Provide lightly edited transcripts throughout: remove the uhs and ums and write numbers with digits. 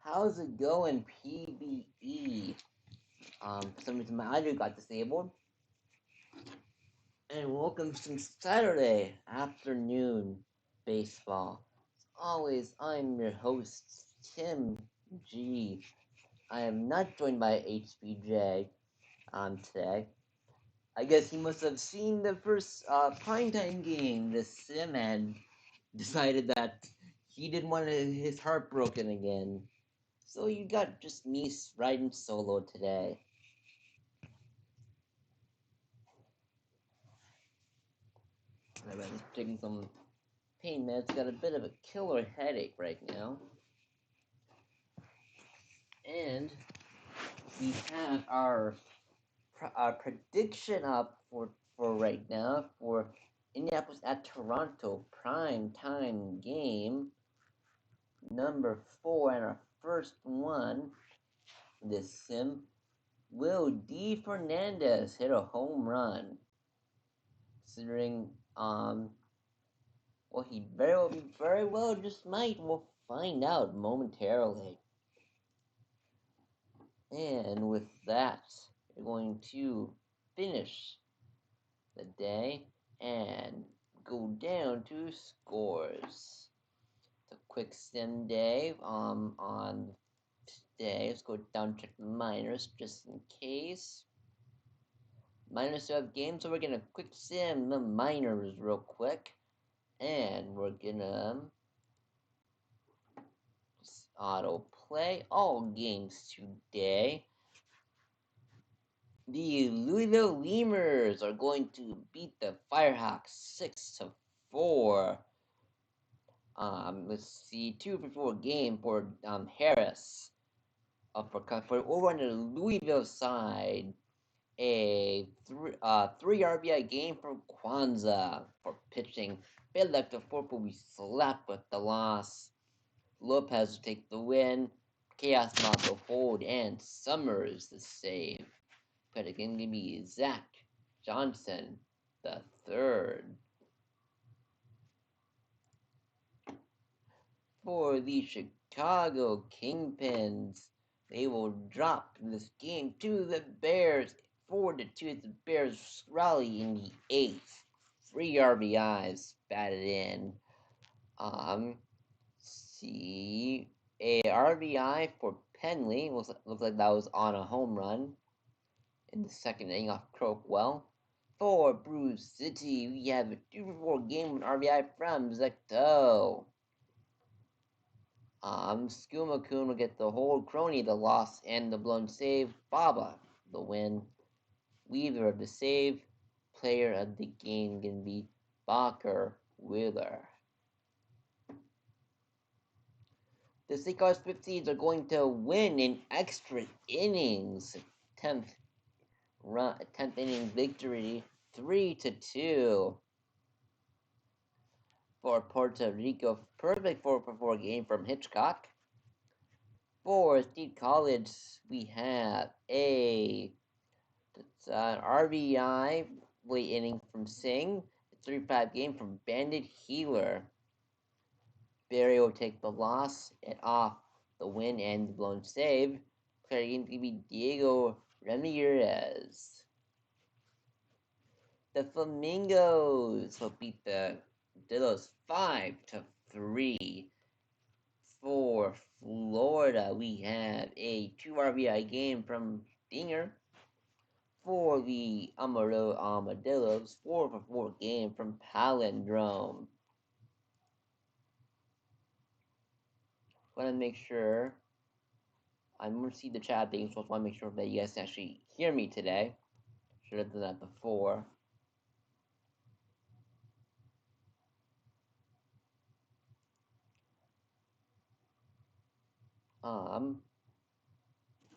How's it going, PvE? For some reason my audio got disabled. And welcome to Saturday afternoon baseball. As always, I'm your host, Tim G. I am not joined by HBJ today. I guess he must have seen the first primetime game this sim and decided that he didn't want his heart broken again. So you got just me riding solo today. I've been taking some pain meds. Got a bit of a killer headache right now. And we have our prediction up for right now for Indianapolis at Toronto prime time game number 4 and our first one this sim. Will D. Fernandez hit a home run? Considering well, he very well just might. We'll find out momentarily. And with that, we're going to finish the day and go down to scores. It's a quick sim day on today. Let's go down and check the minors just in case. Minors still have games, so we're gonna quick sim the minors real quick. And we're gonna auto play all games today. The Louisville Lemurs are going to beat the Firehawks 6-4. Let's see, 2 for 4 game for Harris. For over on the Louisville side, a three RBI game for Kwanzaa for pitching. Bid left to 4, but we slapped with the loss. Lopez will take the win. Chaos Mob the hold, and Summers the save. But it's going to be Zach Johnson the third. For the Chicago Kingpins, they will drop this game to the Bears 4-2. The Bears rally in the 8th. 3 RBIs batted in. See, a RBI for Penley. Looks like that was on a home run in the second inning off Crockwell. For Bruce City, we have a 2-for-4 game with RBI from Zecto. Skumakun will get the hold, Crony the loss, and the blown save. Baba the win. Weaver the save. Player of the game can be Barker Wheeler. The Seahawks 50s are going to win in extra innings. 10th inning victory, 3-2. For Puerto Rico, perfect 4-for-4 game from Hitchcock. For State College, we have a RBI late inning from Singh, a 3-5 game from Bandit Healer. Barry will take the loss and off the win and the blown save. Player game to be Diego Ramirez. The Flamingos will beat the Dillos 5-3. For Florida, we have a 2 RBI game from Dinger. For the Armadillos, 4-for-4 game from Palindrome. Want to make sure I'm going to see the chat thing, so I want to make sure that you guys actually hear me today. Should have done that before.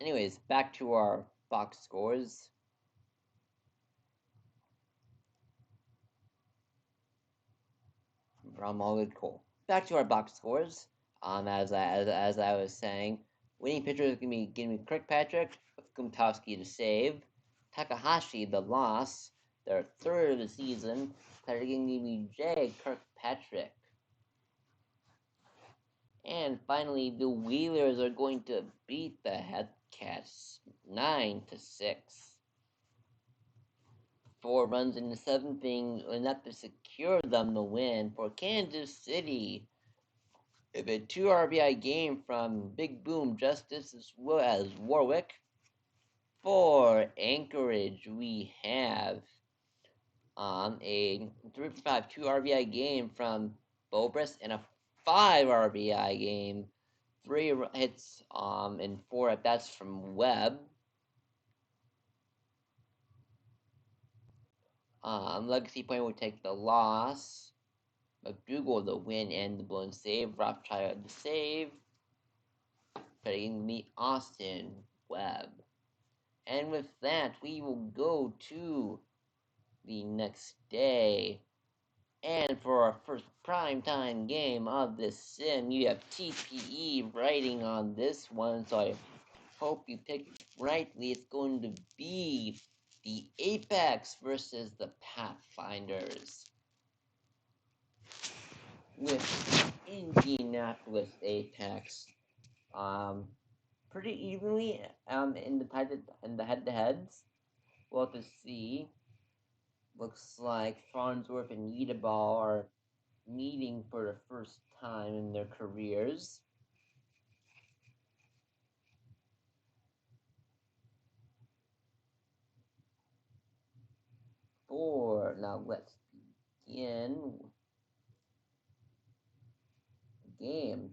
Anyways, back to our box scores. From all good, cool. Back to our box scores. As I was saying, winning pitcher is gonna be Kirkpatrick with Gumtowski to save, Takahashi the loss, their third of the season. Player gonna be Jay Kirkpatrick. And finally, the Wheelers are going to beat the Headcats 9-6. 4 runs in the seventh inning enough to secure them the win for Kansas City. A 2 RBI game from Big Boom Justice as well as Warwick. For Anchorage, we have a 3-5 2 RBI game from Bobrus and a 5 RBI game. 3 hits and 4 at bats from Webb. Legacy Point will take the loss. McDougal the win and the blown save. Rothschild the save. Putting the Austin Webb. And with that, we will go to the next day. And for our first primetime game of this sim, you have TPE writing on this one, so I hope you picked rightly. It's going to be the Apex versus the Pathfinders. With Indianapolis Apex, pretty evenly in the head-to-heads. We'll have to see. Looks like Farnsworth and Yeadaball are meeting for the first time in their careers. Now let's begin the game.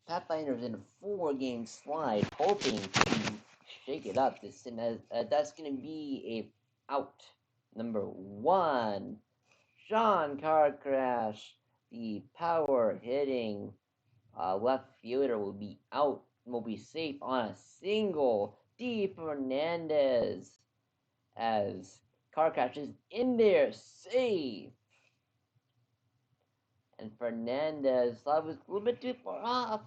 Pathfinder's in a 4-game slide, hoping to shake it up. That's going to be a out. Number 1, Sean Car Crash. The power hitting left fielder will be out. Will be safe on a single. D. Fernandez as Car Crash is in there, safe. And Fernandez was a little bit too far off.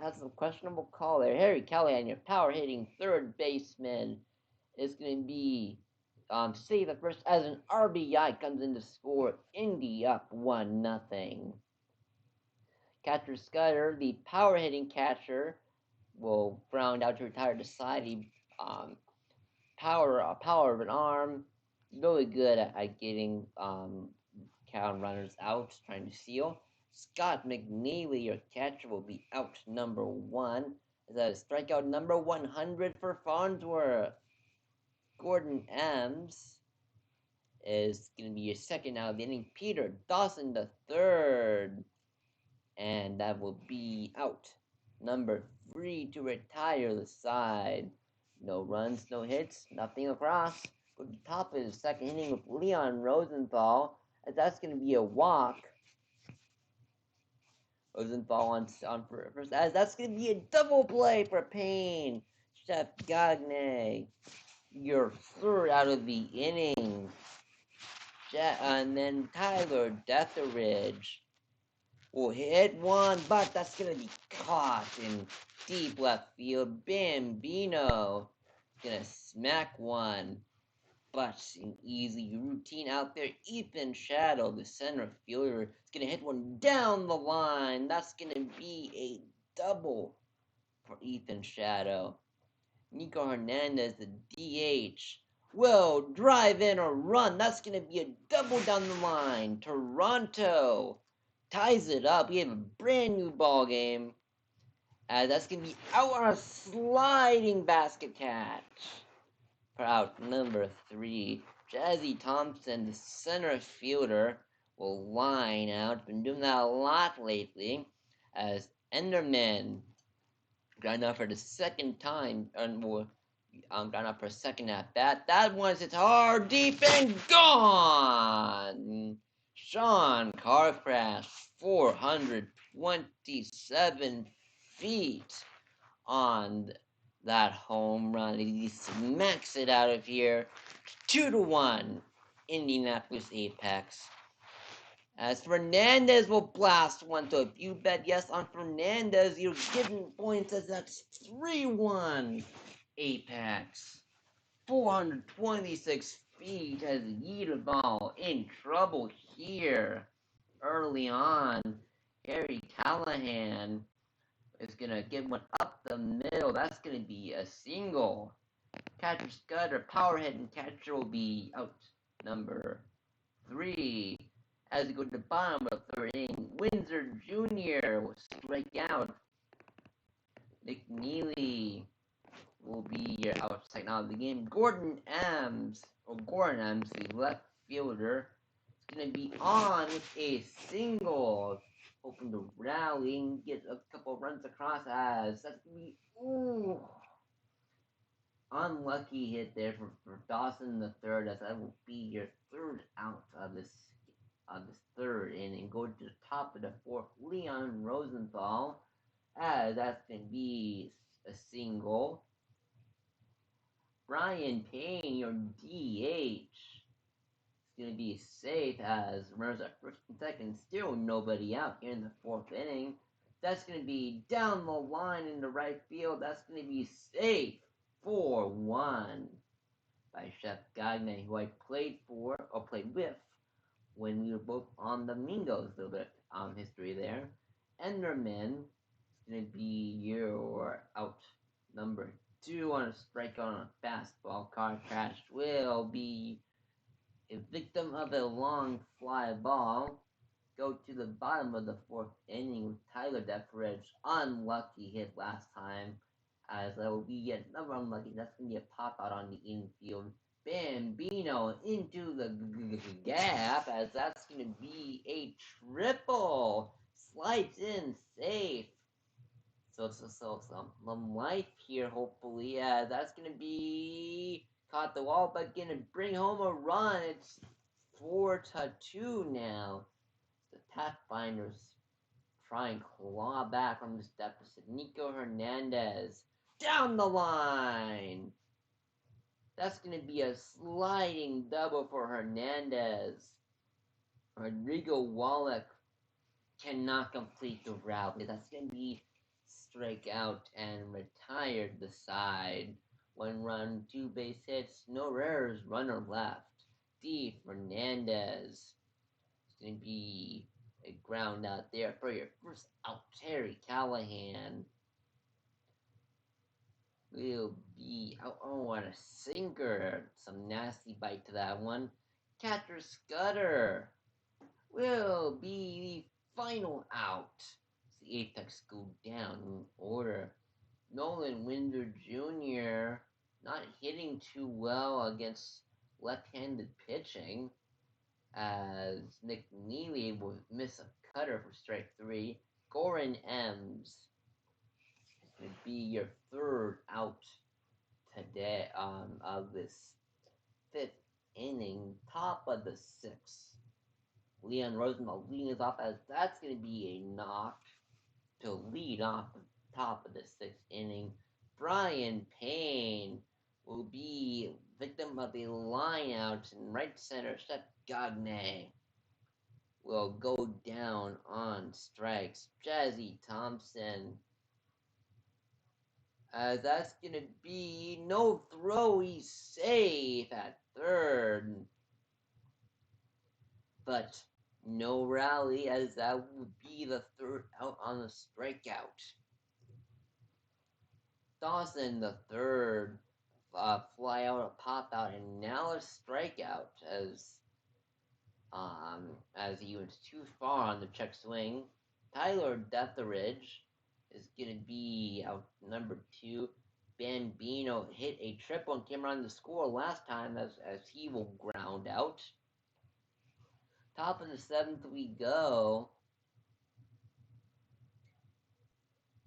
Has a questionable call there. Harry Callahan, your power hitting third baseman, is going to be safe at first as an RBI comes in to score. Indy up 1-0. Catcher Scudder, the power hitting catcher, will ground out to retire to side. He power of an arm, really good at getting count runners out, trying to steal. Scott McNeely, your catcher, will be out. Number 1. That is strikeout number 100 for Farnsworth. Gordon Ems is going to be your second out of the inning. Peter Dawson, the third. And that will be out. Number 3 to retire the side. No runs, no hits, nothing across. Go to the top of the second inning with Leon Rosenthal, as that's going to be a walk. Rosenthal on first, as that's going to be a double play for Payne. Chef Gagne, your third out of the inning. And then Tyler Deatheridge will hit one, but that's going to be caught in deep left field. Bambino gonna smack one, but an easy routine out there. Ethan Shadow, the center fielder, is gonna hit one down the line. That's gonna be a double for Ethan Shadow. Nico Hernandez, the DH, will drive in a run. That's gonna be a double down the line. Toronto ties it up. We have a brand new ball game. That's going to be out on a sliding basket catch. For out number 3, Jazzy Thompson, the center fielder, will line out. Been doing that a lot lately. As Enderman ground out for the second time, and will ground out for a second at bat. That one's hit hard, deep, and gone. Sean Carcraft, 427 feet on that home run. He smacks it out of here. 2-1, Indianapolis Apex. As Fernandez will blast one, so if you bet yes on Fernandez, you're getting points, as that's 3-1 Apex. 426 beat as Yeetaball in trouble here early on. Harry Callahan is gonna get one up the middle. That's gonna be a single. Catcher Scudder, power hit, and catcher will be out. Number 3. As we go to the bottom of the third inning, Windsor Jr. will strike out. Nick Neely will be your outside now of the game. Gordon Ams, the left fielder, is going to be on with a single. Hoping to rally and get a couple runs across as that's going to be, unlucky hit there for Dawson the third, as that will be your third out of this third inning. Go to the top of the fourth, Leon Rosenthal, as that's going to be a single. Brian Payne, your DH, is going to be safe as runners at first and second, still nobody out here in the fourth inning. That's going to be down the line in the right field. That's going to be safe 4-1 by Chef Gagne, who I played with when we were both on the Mingos. A little bit history there. Enderman is going to be your out. Number 2 on a strike on a fastball. Car crash will be a victim of a long fly ball. Go to the bottom of the fourth inning with Tyler Deferidge. Unlucky hit last time, as that will be yet another unlucky. That's going to be a pop out on the infield. Bambino into the gap, as that's going to be a triple. Slides in safe. So some life here, hopefully. That's going to be caught the wall, but going to bring home a run. It's 4-2 now. The Pathfinders try and claw back from this deficit. Nico Hernandez down the line. That's going to be a sliding double for Hernandez. Rodrigo Wallach cannot complete the rally. That's going to be strike out and retired the side. 1 run, 2 base hits, no errors, runner left. D. Fernandez. It's going to be a ground out there for your first out. Terry Callahan will be out on a sinker. Some nasty bite to that one. Catcher Scudder will be the final out. The Apex go down in order. Nolan Winder Jr. not hitting too well against left-handed pitching, as Nick Neely will miss a cutter for strike 3. Goran Ems would be your third out today of this 5th inning, top of the 6th. Leon Rosenthal leading us off, as that's going to be a knock to lead off the top of the 6th inning. Brian Payne will be victim of a line out in right center. Seth Gagne will go down on strikes. Jazzy Thompson, that's going to be no throw. He's safe at third, but no rally, as that would be the third out on the strikeout. Dawson the third, fly out, a pop out, and now a strikeout, as he was too far on the check swing. Tyler Detheridge is going to be out number 2. Bambino hit a triple and came around the score last time, as he will ground out. Top of the 7th we go,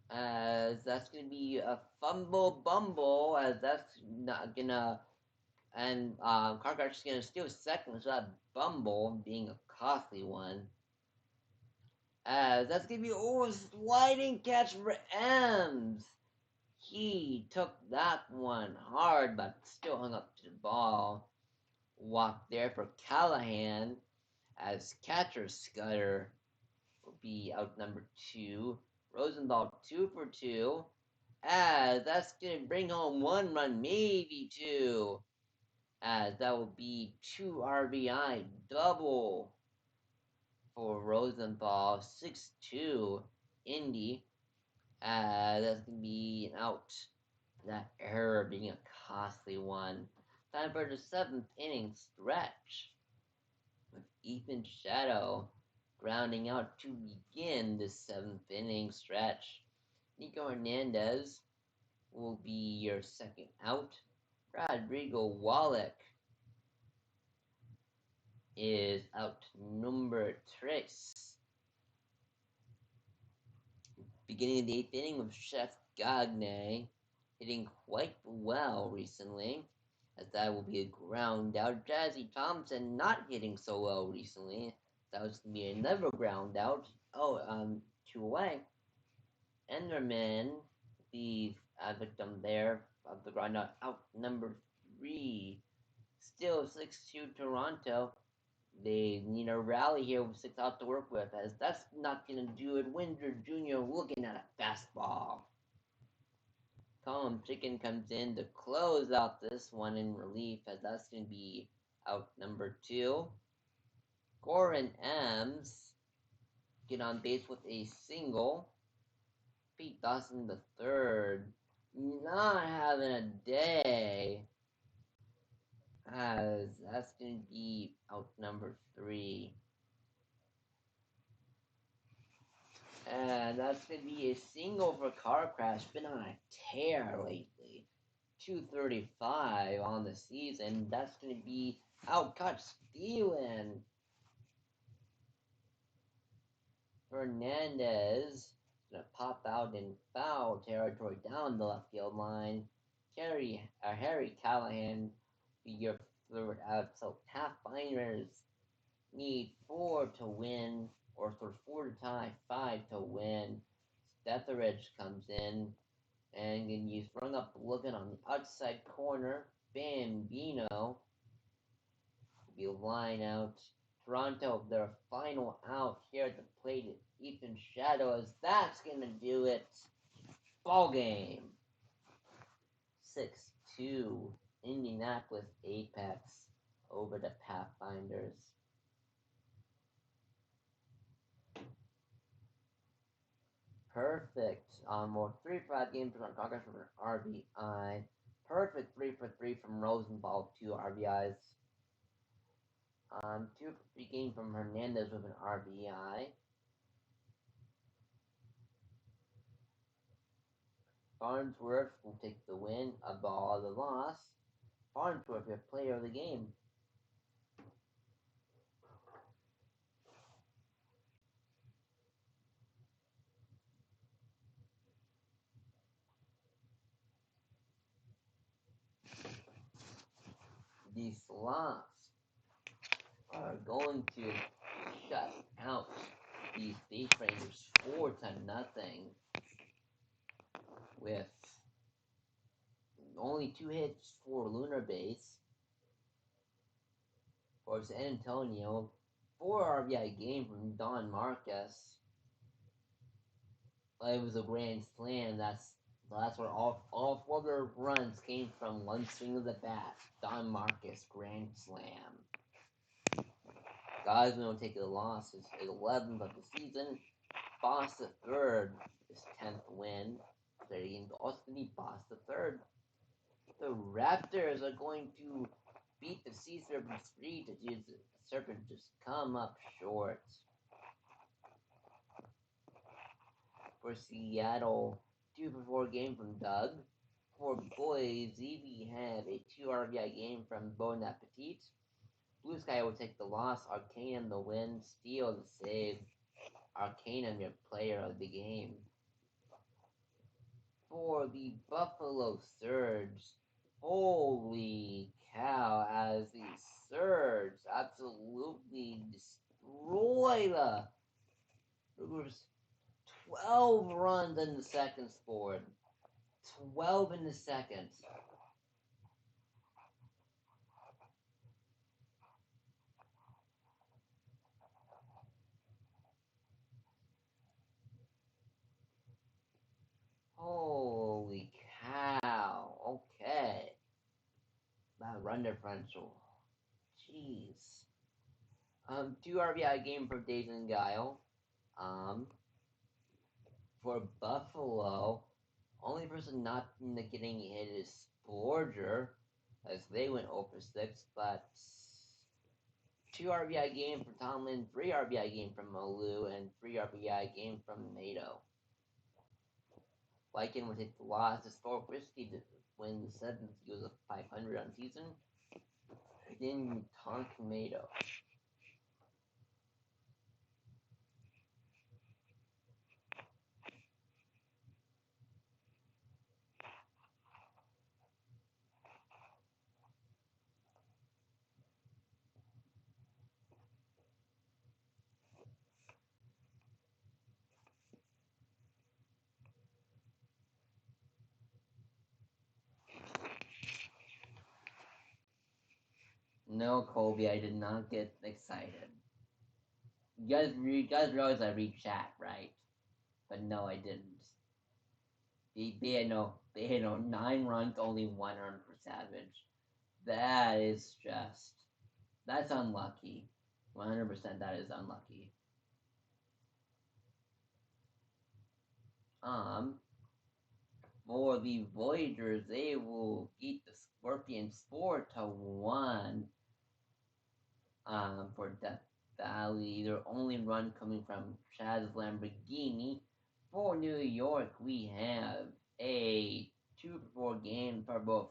as that's going to be a fumble bumble, as that's not going to, and Carcrash is going to steal second, so that bumble being a costly one. As that's going to be a sliding catch for Ems. He took that one hard, but still hung up to the ball. Walk there for Callahan, as catcher Scudder will be out number 2. Rosenthal 2 for 2, as that's going to bring home 1 run, maybe 2. as that will be 2 RBI double for Rosenthal, 6-2 Indy. That's going to be an out. That error being a costly one. Time for the 7th inning stretch with Ethan Shadow grounding out to begin the 7th inning stretch. Nico Hernandez will be your second out. Rodrigo Wallach is out number 6. Beginning of the 8th inning with Chef Gagne hitting quite well recently, as that will be a ground out. Jazzy Thompson not hitting so well recently. That was going to be another ground out. 2 away. Enderman, the victim there of the ground out number 3. Still 6-2 Toronto. They need a rally here with 6 out to work with, as that's not going to do it. Winder Jr. looking at a fastball. Colin Chicken comes in to close out this one in relief, as that's going to be out number 2. Goran Ams get on base with a single. Pete Dawson the third, not having a day, as that's going to be out number 3. And that's going to be a single for Car Crash. Been on a tear lately. 235 on the season. That's going to be outcut stealing. Fernandez is going to pop out in foul territory down the left field line. Harry Callahan be your third out. So Pathfinders need 4 to win, or for 4 to tie, 5 to win. Stetheridge comes in, and you sprung up looking on the outside corner. Bambino will be line out. Toronto, their final out here at the plate. Ethan Shadow, as that's going to do it. Ball game. 6-2. Indianapolis Apex over the Pathfinders. Perfect. More 3 for 5 games from Congress with an RBI. Perfect 3 for 3 from Rosenthal, 2 RBIs. 2 for 3 games from Hernandez with an RBI. Farnsworth will take the win, a ball the loss. Farnsworth, your player of the game. The Sloths are going to shut out the State Rangers 4-0 with only 2 hits for Lunar Base. For San Antonio, 4 RBI game from Don Marcus. It was a grand slam. That's where all 4 their runs came from one swing of the bat. Don Marcus, grand slam. Guys, we don't take the loss. His 11th of the season. Boss the third, his 10th win. They can also be Boss the third. The Raptors are going to beat the Sea Serpents 3 to use the Serpent just come up short. For Seattle, 2 for 4 game from Doug. For Boise, we have a 2 RBI game from Bon Appetit. Blue Sky will take the loss. Arcanum the win. Steal the save. Arcanum your player of the game. For the Buffalo Surge, holy cow, as the Surge absolutely destroy the Brewers. 12 runs in the second scored. 12 in the second. Holy cow. Okay. That run run differential. Jeez. 2 RBI game for Days and Guile. Um, for Buffalo, only person not getting hit is Borger, as they went over 6, but 2 RBI game for Tomlin, 3 RBI game from Malou, and 3 RBI game from Nato. Lycan would take the loss. Historic Whiskey to win the 7th. He was a 500 on season. Then Tonk Nato. No, Colby, I did not get excited. You guys realize I read chat, right? But no, I didn't. They had no 9 runs, only 1 run for Savage. That is just that's unlucky. 100% that is unlucky. For the Voyagers, they will beat the Scorpions 4-1. For Death Valley, their only run coming from Chaz Lamborghini. For New York, we have a 2-4 game for both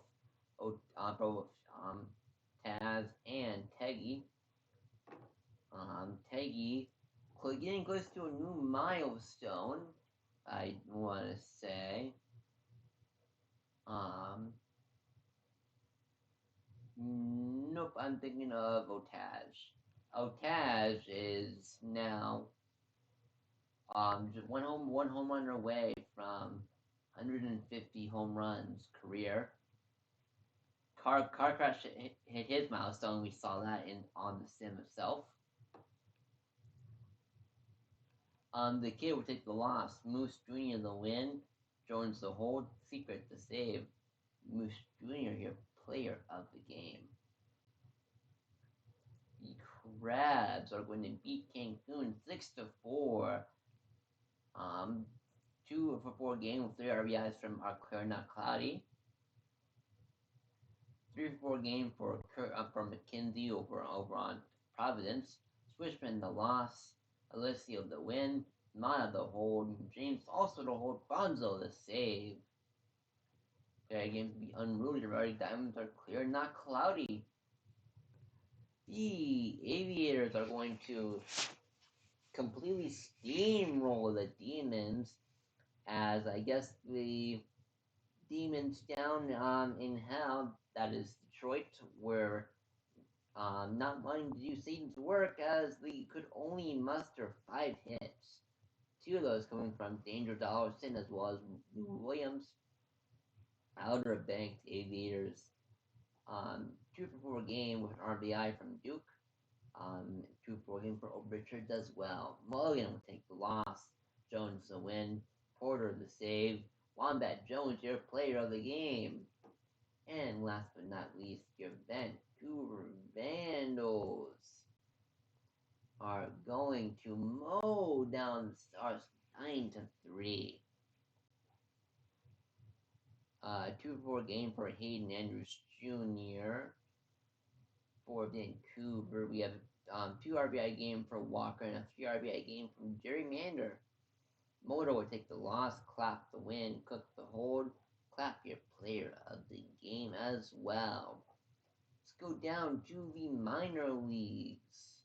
Taz and Teggy. Teggy getting close to a new milestone, I want to say. Nope, I'm thinking of Otaj. Otaj is now just one home run away from 150 home runs career. Car crash hit his milestone. We saw that on the sim itself. The kid will take the loss. Moose Jr. the win. Jones the hold. Secret the save. Moose Jr. your player of the game. The Crabs are going to beat Cancun 6-4. 2-4 game with 3 RBIs from our Claire Not Cloudy. 3-4 game for McKenzie over on Providence. Swishman the loss. Alessio the win. Mana the hold. James also the hold. Bonzo the save. Okay, games to be unruly. The Rowdy Diamonds are clear, not cloudy. The Aviators are going to completely steamroll the Demons, as I guess the Demons down in hell, that is Detroit, were not wanting to do Satan's work, as they could only muster 5 hits. 2 of those coming from Danger Dollarson as well as Williams. Outer Banked Aviators. 2-for-4 game with an RBI from Duke. 2-4 game for Richards as well. Mulligan will take the loss. Jones the win. Porter the save. Wombat Jones, your player of the game. And last but not least, your Vancouver Vandals are going to mow down the Stars 9-3. 2-4 game for Hayden Andrews Jr. For Vancouver, we have 2 RBI game for Walker and a 3 RBI game from Gerrymander. Moto will take the loss, Clap the win, Cook the hold, Clap your player of the game as well. Let's go down to the minor leagues.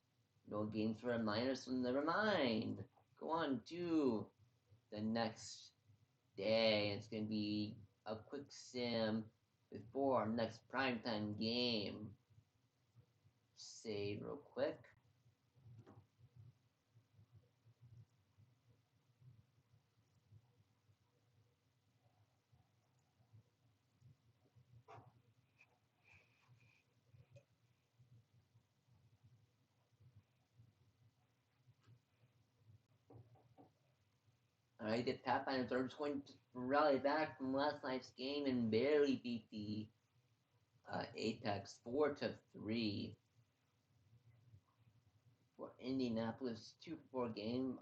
No games for the minors, so never mind. Go on to the next day. It's going to be a quick sim before our next primetime game. Save real quick. Alright, the Pathfinders are just going to rally back from last night's game and barely beat the Apex 4-3 for Indianapolis. 2-4 game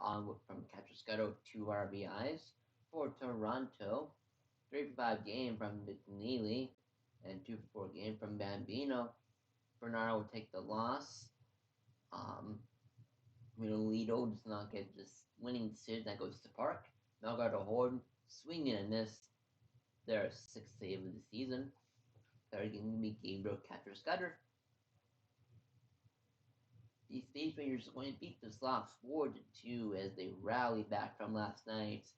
from Catruscato, 2 RBIs. For Toronto, 3-5 game from McNeely, and 2-4 game from Bambino. Bernardo will take the loss. Lido does not get this winning decision that goes to Park. Melgar Horn swinging and miss. Their sixth save of the season. Third game will be Gabriel Catruscato. The Space Rangers are going to beat the Slops 4-2 as they rally back from last night.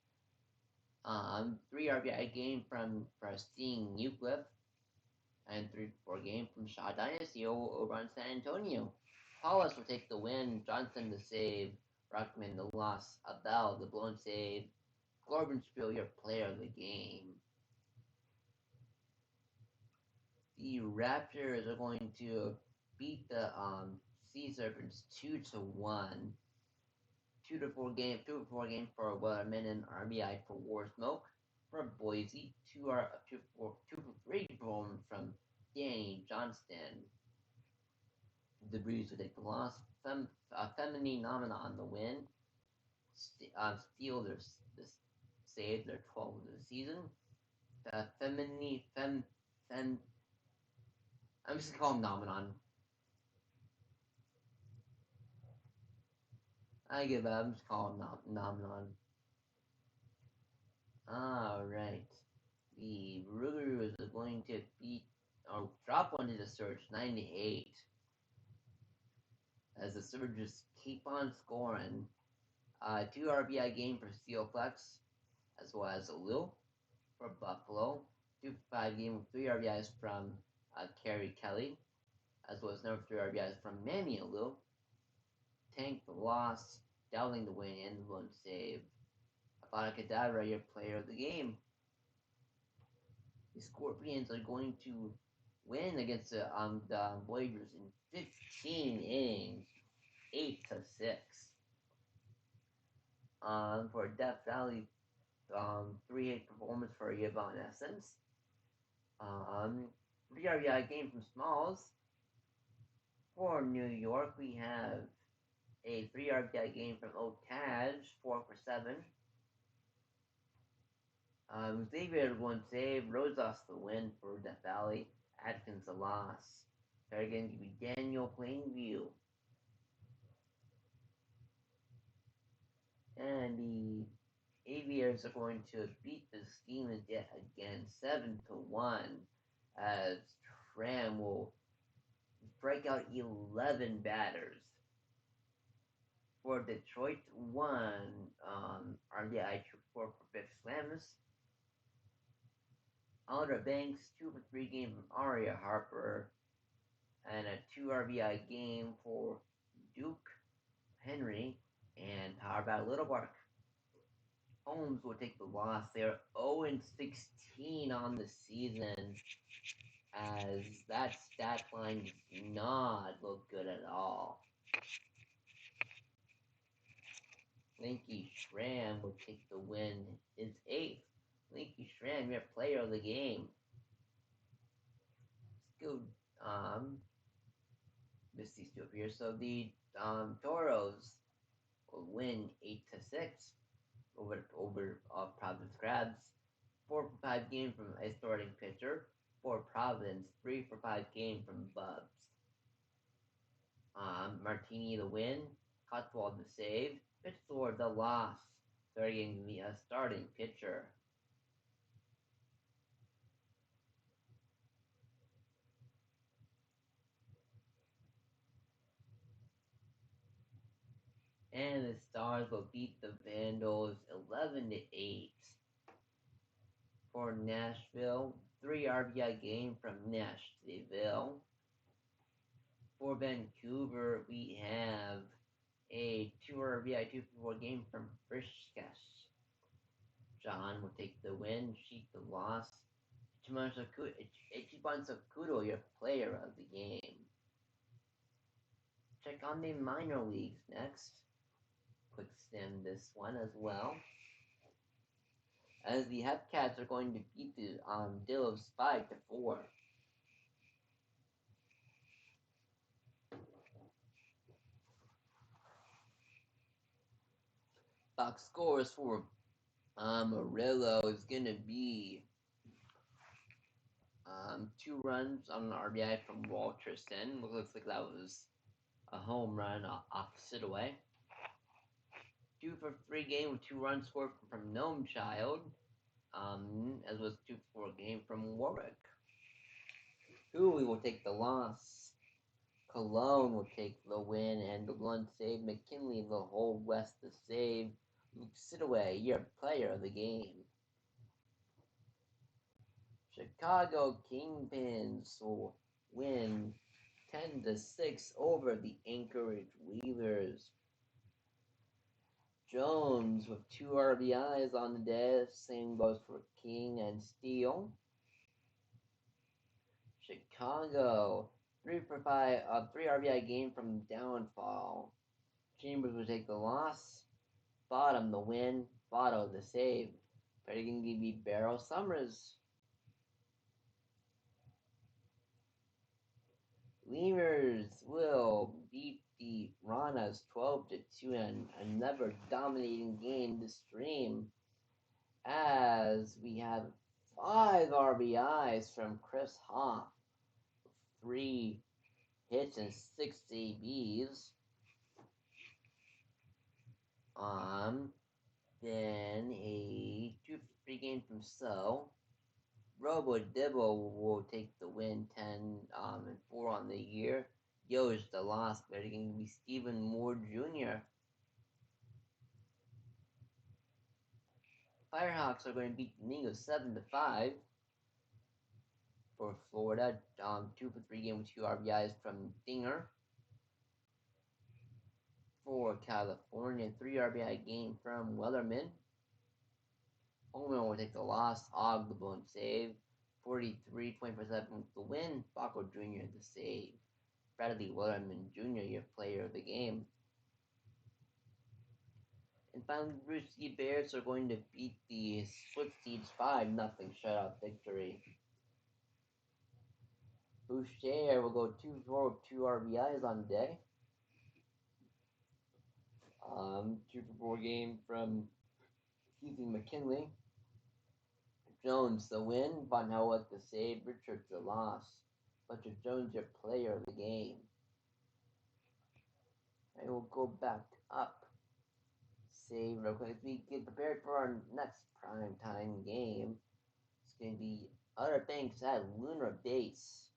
3 RBI game from Pristine Euclid, and 3-4 game from Shaw Dynasty over on San Antonio. Hollis will take the win, Johnson the save, Ruckman the loss, Abel the blown save, Corbin Spiel your player of the game. The Raptors are going to beat the Sea Serpents 2-1. 2-4 game for Weatherman and RBI for War Smoke. For Boise, 2-3 performance from Danny Johnston. The Breeze will take the loss. Femini Nomina on the win. Steal their save their 12th of the season. I'm just gonna call him Nominon. I give up. I'm just calling him Nominon. Alright. The Brewers are going to drop one to the Surge 9-8. As the Surges keep on scoring. 2 RBI game for Steelflex, as well as Lil for Buffalo. 2-5 game with 3 RBIs from Kerry Kelly, as well as number 3 RBIs from Manny Lil. Tank the loss, Dowling the win, and one save. Avada Kedavra, your player of the game. The Scorpions are going to win against the Voyagers in 15 innings, 8-6. For Death Valley, 3-8 performance for Yvonne Essence. 3 RBI game from Smalls. For New York, we have a 3 RBI game from Otaj, 4-7. Xavier one save, Rosas the win for Death Valley, Atkins the loss. Third game to be Daniel Plainview. And the Aviators are going to beat the Schemers yet again, 7-1, as Tram will strike out 11 batters. For Detroit, 1 RBI for Biff Slamus. Outer Banks, 2-3 game from Aria Harper, and a 2 RBI game for Duke Henry, and Power by Little Bark. Holmes will take the loss. They're 0-16 on the season, as that stat line does not look good at all. Linky Schramm will take the win. It's 8th. Linky Schramm, your player of the game. Let's go. Miss these two up here. So the Toros will win 8-6 over Providence Crabs. 4-5 game from a starting pitcher. For Providence, 3-5 game from Bubs. Martini the win. Cotswold the save. Fitzlord the loss. Third game to be a starting pitcher. And the Stars will beat the Vandals 11-8. For Nashville, 3 RBI game from Nashville. For Vancouver, we have a 2 RBI 2-4 game from Frischkas. John will take the win, Sheet the loss. Ichiban Sakudo, your player of the game. Check on the minor leagues next. Quick stem this one as well. As the Hepcats are going to beat the Dillos 5-4. Box scores for Murillo is gonna be 2 runs on an RBI from Walterson. Looks like that was a home run opposite away. 2 for 3 game with 2 runs scored from Gnome Child, as was 2 for 4 game from Warwick. Cooley will take the loss. Cologne will take the win, and the one save. McKinley will hold West the save. Luke Sidaway, your player of the game. Chicago Kingpins will win 10-6 over the Anchorage Weavers. Jones with 2 RBIs on the day. Same goes for King and Steele. Chicago 3 for 5, 3 RBI game from downfall. Chambers will take the loss. Bottom the win. Votto the save. Predicting to be Barrow Summers. Lemurs will beat the Ranas 12-2 in another dominating game to stream, as we have 5 RBIs from Chris Hoff, 3 hits and 6 ABs. Then a 2-3 game from So. Robo Dibble will take the win 10-4 on the year. Yo's the loss, but it's going to be Stephen Moore Jr. Firehawks are going to beat the Mingos 7-5 for Florida. 2 for 3 game with 2 RBIs from Dinger. For California, 3 RBI game from Wellerman. Holman will take the loss. Og the bone save. 43-27 with the win. Baco Jr. the save. Bradley Wellerman Jr. your player of the game. And finally, Bruce Lee Bears are going to beat the Split Seeds 5-0 shutout victory. Boucher will go 2-4 with 2 RBIs on the day. 2 for 4 game from McKinley. Jones the win. Von Howard the save. Richards the loss. Fletcher Jones your player of the game. I will go back up. Save real quick. We get prepared for our next primetime game. It's going to be Outer Banks at Lunar Base.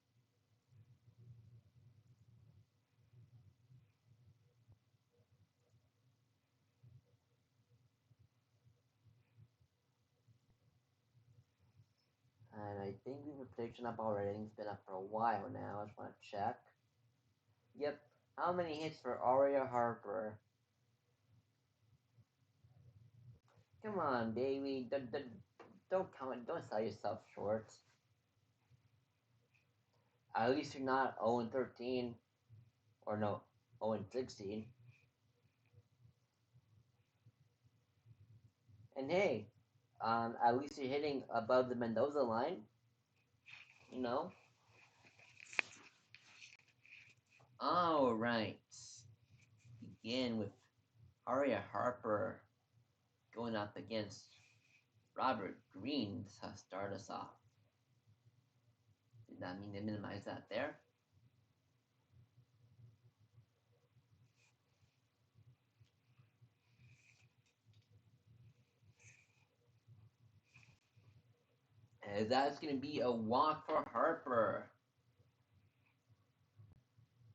And I think we have a prediction up already. It's been up for a while now. I just want to check. Yep. How many hits for Aria Harper? Come on, baby. Don't sell yourself short. At least you're not 0-13. Or no, 0-16. And hey, at least you're hitting above the Mendoza line. You know? Alright. Begin with Aria Harper going up against Robert Green to start us off. Did not mean to minimize that there. And that's going to be a walk for Harper.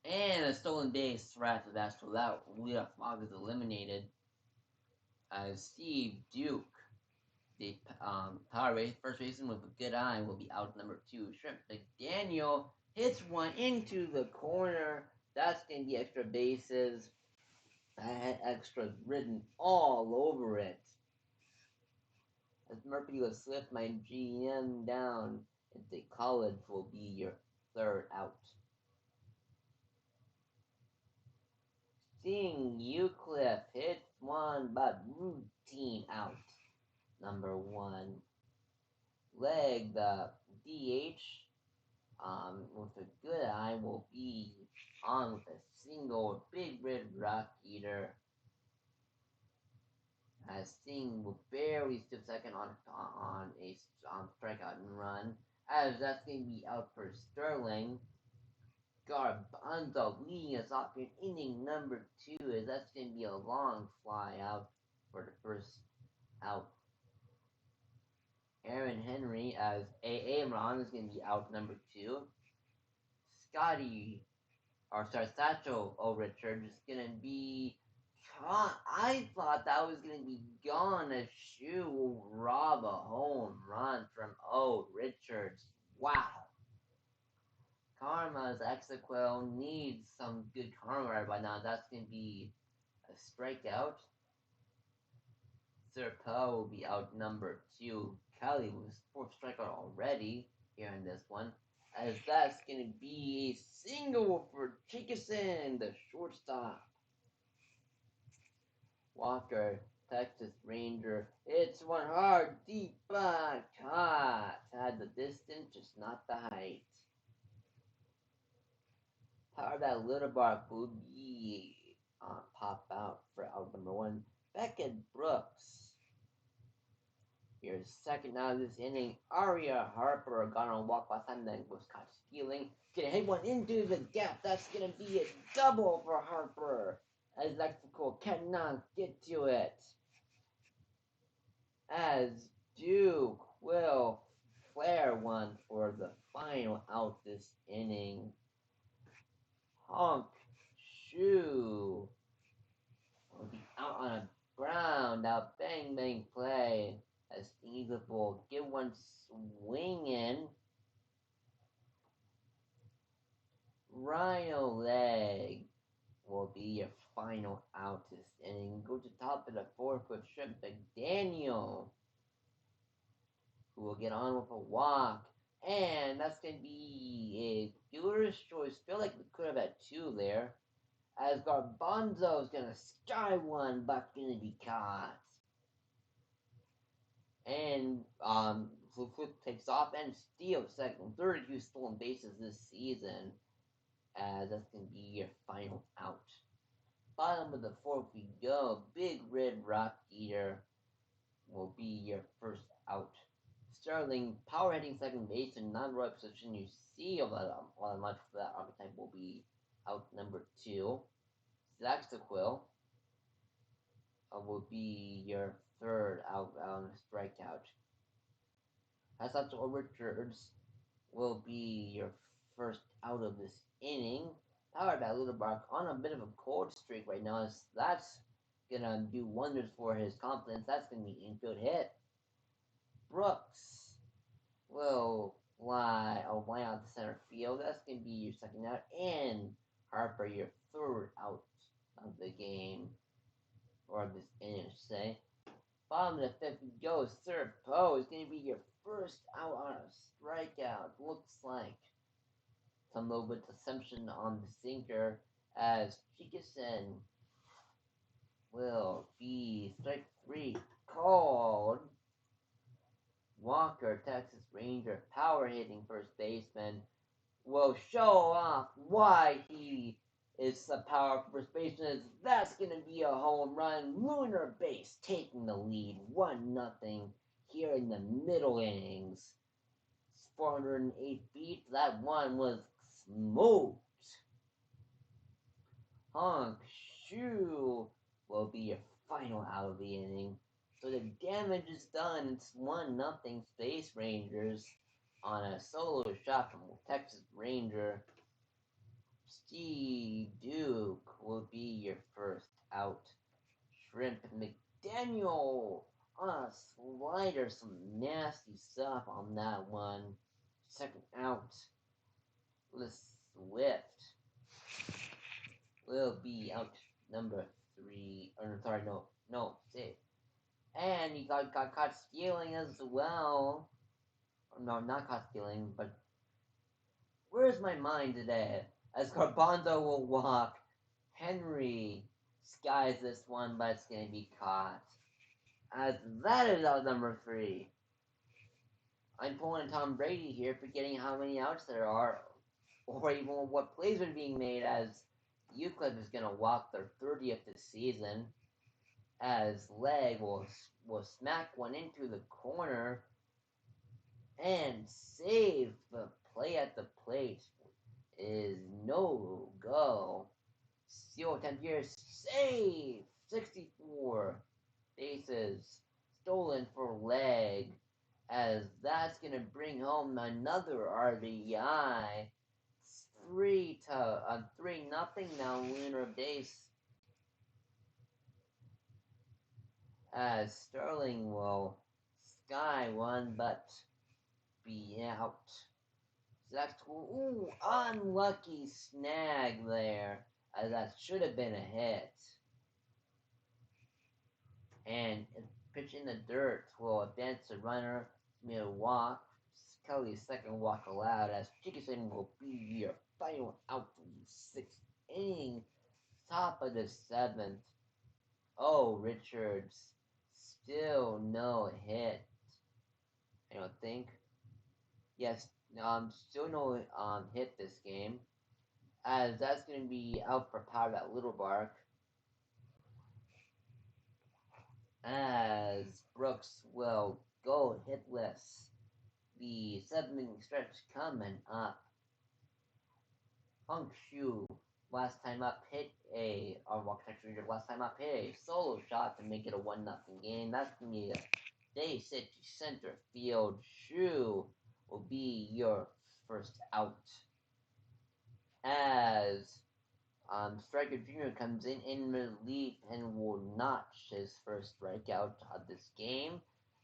And a stolen base right after that, so that leadoff walk is eliminated. Steve Duke, the power base first baseman with a good eye, will be out number 2. Shrimp McDaniel hits one into the corner. That's going to be extra bases. I had extras written all over it. As Murphy will slip my GM down, the college will be your 3rd out. Sting Euclid hits one, but routine out. Number 1. Leg, the DH, with a good eye, will be on with a single Big Red Rock Eater. as Singh will barely skip second on a strikeout and run, as that's going to be out for Sterling. Garbanzo leading us off in inning number 2, as that's going to be a long fly out for the first out. Aaron Henry as A.A. Ron is going to be out number 2. Satchel Richards is going to be I thought that was going to be gone. A shoe will rob a home run from Richards. Wow. Karma's Exequel needs some good karma right by now. That's going to be a strikeout. Serpo will be out number 2. Kelly was 4th strikeout already here in this one. As that's going to be a single for Chickason, the shortstop. Walker, Texas Ranger. It's one hard, deep back cut. Had the distance, just not the height. Power that little bar will be pop out for out number 1. Beckett Brooks. Your second out of this inning, Aria Harper got on a walk last time, then was caught stealing. Gonna hit one into the gap. That's gonna be a double for Harper, as Lexical cannot get to it. As Duke will flare one for the final out this inning. Honk Shoe will be out on a ground out bang bang play as Eagle will get one swing in. Rhino leg will be your final out this inning. Go to top of the 4th with Shrimp McDaniel, who will get on with a walk. And that's going to be a dealer's choice. Feel like we could have had 2 there. As Garbanzo is going to sky one, but going to be caught. And Flip takes off and steals second. 32 stolen bases this season. As that's going to be your final out. Bottom of the 4th we go. Big Red Rock Eater will be your first out. Sterling, power hitting second base in non-right position. You see a lot much for that archetype will be out number 2. Zaxaquil will be your third out on strikeout. Hassatto Richards will be your first out of this inning. Powered by Ludebark on a bit of a cold streak right now. So that's gonna do wonders for his confidence. That's gonna be an infield hit. Brooks will fly out to center field. That's gonna be your second out. And Harper, your third out of the game. Or this inning, I should say. Bottom of the 5th we go. Serpo is gonna be your first out on a strikeout. Looks like some little bit of deception on the sinker, as Chickason will be strike 3 called. Walker, Texas Ranger, power hitting first baseman, will show off why he is a power first baseman. That's going to be a home run. Lunar base taking the lead, 1-0 here in the middle innings. 408 feet. That one was smoked. Honk Shoe will be your final out of the inning. So the damage is done. It's 1-0 Space Rangers on a solo shot from Texas Ranger. Steve Duke will be your first out. Shrimp McDaniel on a slider. Some nasty stuff on that one. Second out. Swift will be out number 3. Or sorry, no, 6. And he got caught stealing as well. No, not caught stealing, but where's my mind today? As Garbanzo will walk, Henry skies this one, but it's going to be caught. As that is out number 3. I'm pulling a Tom Brady here, forgetting how many outs there are, or even what plays are being made, as Euclid is going to walk their 30th this season. as leg will smack one into the corner and save. The play at the plate is no go. Steal attempt here, save. 64 bases stolen for leg, as that's gonna bring home another RBI. It's 3-0 now. Lunar base, as Sterling will sky one, but be out. So that's cool. Ooh, unlucky snag there, as that should have been a hit. And pitch in the dirt will advance the runner, made a walk. Kelly's second walk allowed, as Chickason will be your final out from the sixth inning, top of the seventh. Oh, Richards, still no hit. I don't think. Yes, still no hit this game, as that's going to be out for power at Little Bark, as Brooks will go hitless. The 7 inning stretch coming up. Hunk Shu, last time up, hit a solo shot to make it a 1-0 game. That's going to be a day set to center field. Shu will be your first out, as Striker Jr. comes in relief and will notch his first strikeout of this game,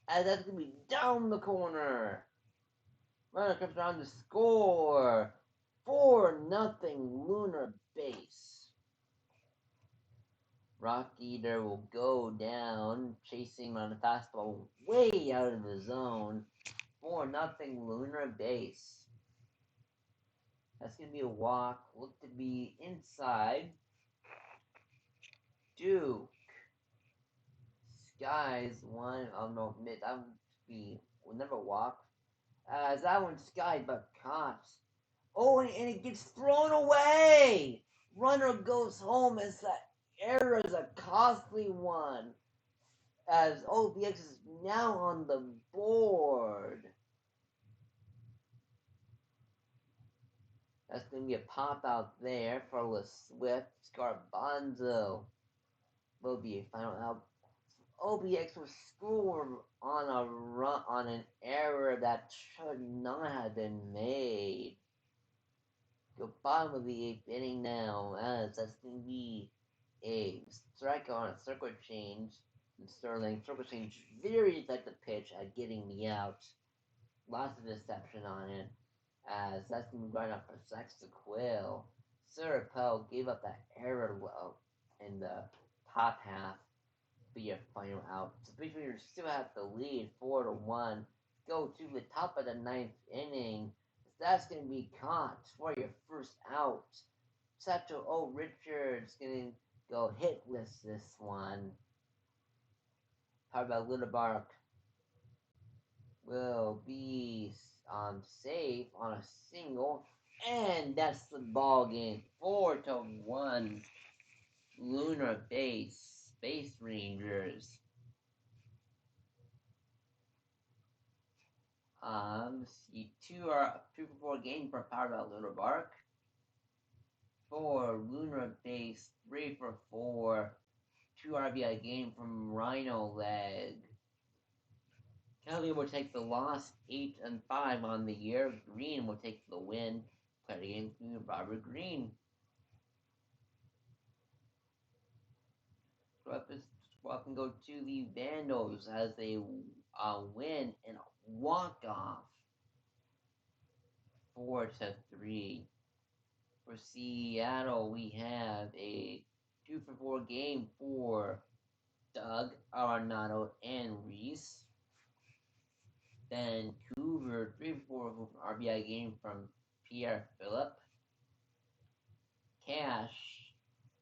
as that's going to be down the corner. Runner comes around to score. 4-0 Lunar base. Rock Eater will go down, chasing on a fastball way out of the zone. 4-0 Lunar base. That's going to be a walk. Look to be inside. Duke skies one. Oh no, that would be will never walk. As that one skied but caught. Oh, and it gets thrown away. Runner goes home as that error is a costly one, as OBX is now on the board. That's going to be a pop out there for LeSwift. Scarbanzo will be a final out. OBX will score on a run on an error that should not have been made. Go bottom of the 8th inning now, as that's going to be a strike on a circle change. And Sterling circle change, very effective pitch at getting me out. Lots of deception on it, as that's going to be right up for Sexta Quill. Serapel gave up that error in the top half. Be a final out. So basically, you still have the lead 4-1. Go to the top of the 9th inning. That's going to be caught for your first out. Satchel O. Richards going to go hitless this one. How about Little Bark will be safe on a single, and that's the ball game. 4-1 Lunar base. Space Rangers. See, 2 for 4 game for power about Little Bark. 4 Lunar base, 3 for 4. 2 RBI game from Rhino Leg. Kelly will take the loss, 8-5 on the year. Green will take the win. Play the game through Robert Green. Swap and go to the Vandals as they win and walk off 4-3. For Seattle, we have a 2 for 4 game for Doug Arenado and Reese. Vancouver, 3-4 RBI game from Pierre Phillip. Cash,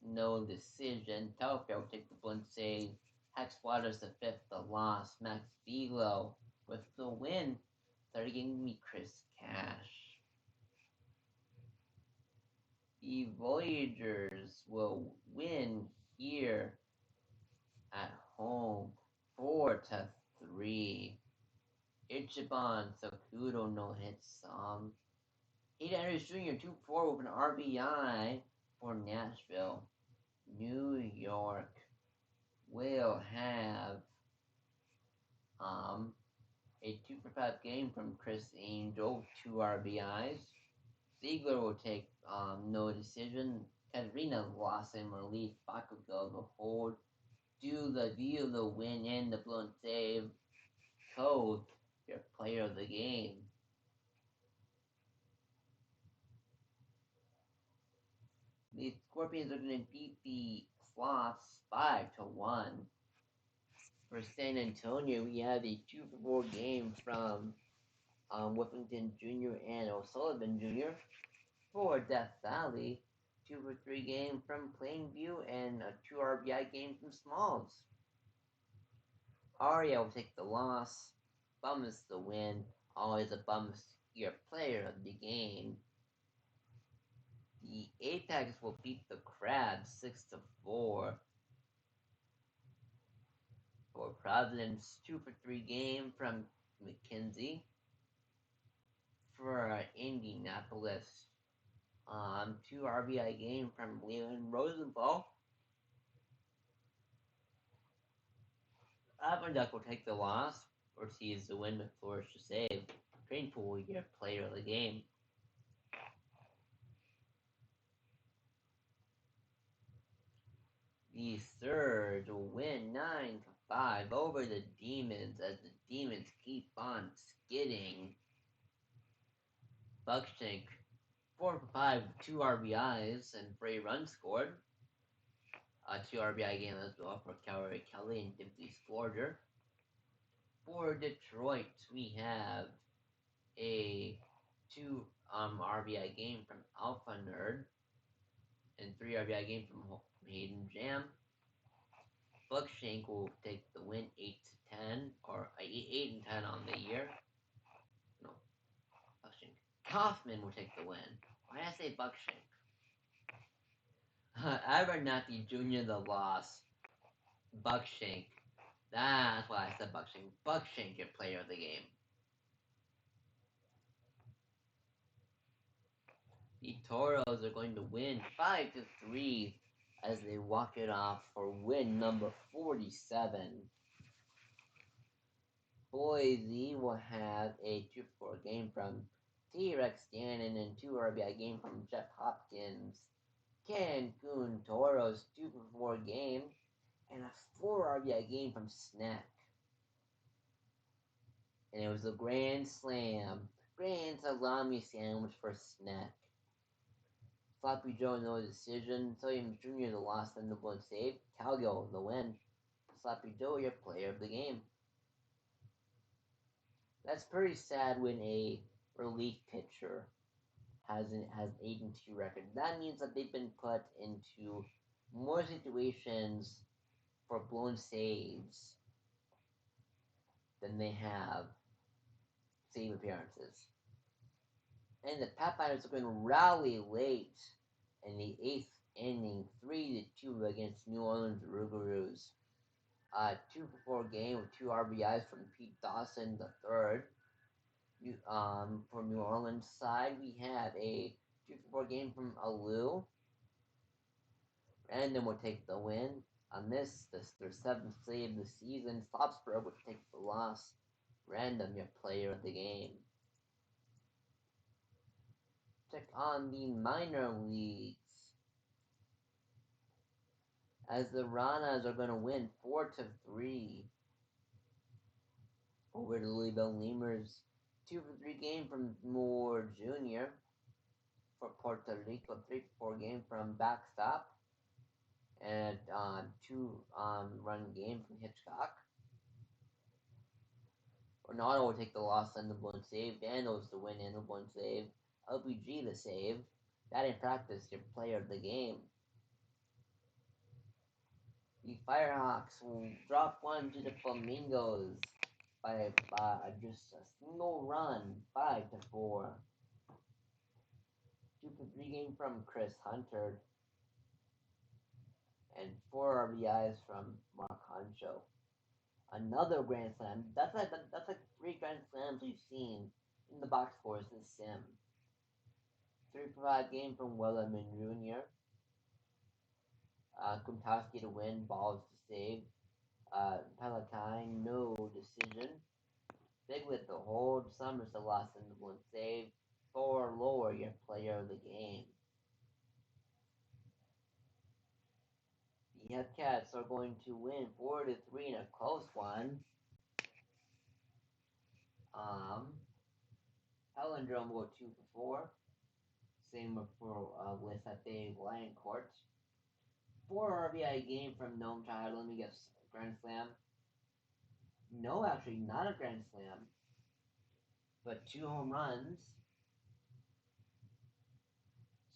no decision. Telfair will take the blunt save. Hex Waters the 5th, the loss. Max Velo with the win. Third game me Chris Cash. The Voyagers will win here at home 4-3. Ichiban Sakudo no hit song. Heat Andrews Jr. 2-4 with an RBI for Nashville. New York will have a 2-for-5 game from Chris Angel, 2 RBIs. Ziegler will take no decision. Katarina Lawson will lead Bakugo the hold. Do the view the win and the blown save. Code your player of the game. The Scorpions are going to beat the Sloths 5-1. For San Antonio, we have a 2-for-4 game from Whiffington Jr. and O'Sullivan Jr. For Death Valley, 2-for-3 game from Plainview and a 2 RBI game from Smalls. Aria will take the loss. Bums the win. Always a bums your player of the game. The Apex will beat the Crabs 6-4. For Providence, 2-for-3 game from McKenzie. For Indianapolis, 2 RBI game from Leland Rosenthal. Avanduck will take the loss. Ortiz the win with Flores to save. Cranepool will get player of the game. The Surge will win 9-5 over the Demons as the Demons keep on skidding. Buckshank 4-for-5 with 2 RBIs and 3 runs scored. A 2 RBI game as well for Calgary Kelly and Dimpsey Scorger. For Detroit, we have a 2 RBI game from Alpha Nerd and 3 RBI game from Hayden Jam. Buckshank will take the win 8-10 or 8-10 on the year. No, Buckshank. Kaufman will take the win. Why did I say Buckshank? Abernathy Jr. the loss. Buckshank. That's why I said Buckshank. Buckshank, your player of the game. The Toros are going to win 5-3 as they walk it off for win number 47. Boise will have a 2-4 game from T-Rex Gannon and 2 RBI game from Jeff Hopkins. Cancun Toros 2-for-4 game and a 4 RBI game from Snack. And it was a grand slam. Grand salami sandwich for Snack. Sloppy Joe, no decision. Williams Jr. the loss and the blood save. Calgill the win. Sloppy Joe, your player of the game. That's pretty sad when a relief pitcher has an 8-2 record. That means that they've been put into more situations for blown saves than they have save appearances. And the Pathfinders are going to rally late in the 8th inning, 3-2 against New Orleans Rougarous. 2-for-4 game with 2 RBIs from Pete Dawson the third. For New Orleans side, we have a 2-for-4 game from Alou. Random will take the win. On this their 7th save of the season. Foxborough would take the loss. Random, your player of the game. Check on the minor leagues. As the Ranas are going to win 4-3 over the Louisville Lemurs. 2-for-3 game from Moore Jr. for Puerto Rico. 3-4 game from Backstop. And 2 run game from Hitchcock. Ronaldo will take the loss and the blown save. Vandals the win and the blown save. LPG the save. That in practice, your player of the game. The Firehawks will drop one to the Flamingos by just a single run, 5-4. 2-for-3 game from Chris Hunter. and 4 RBIs from Mark Hancho. Another grand slam. That's like 3 grand slams we've seen in the box scores this sim. 3 for 5 game from Wellerman Jr. Kuntowski to win, balls to save. Palatine, no decision. Biglet to hold, Summers to loss and one save. Thor Lower, your player of the game. The Cats are going to win 4-3 in a close one. Palindrome will go 2 for 4. Same for with Ate Lion Court. 4 RBI game from Gnome Child. Let me guess. Grand Slam? No, actually, not a Grand Slam. But 2 home runs.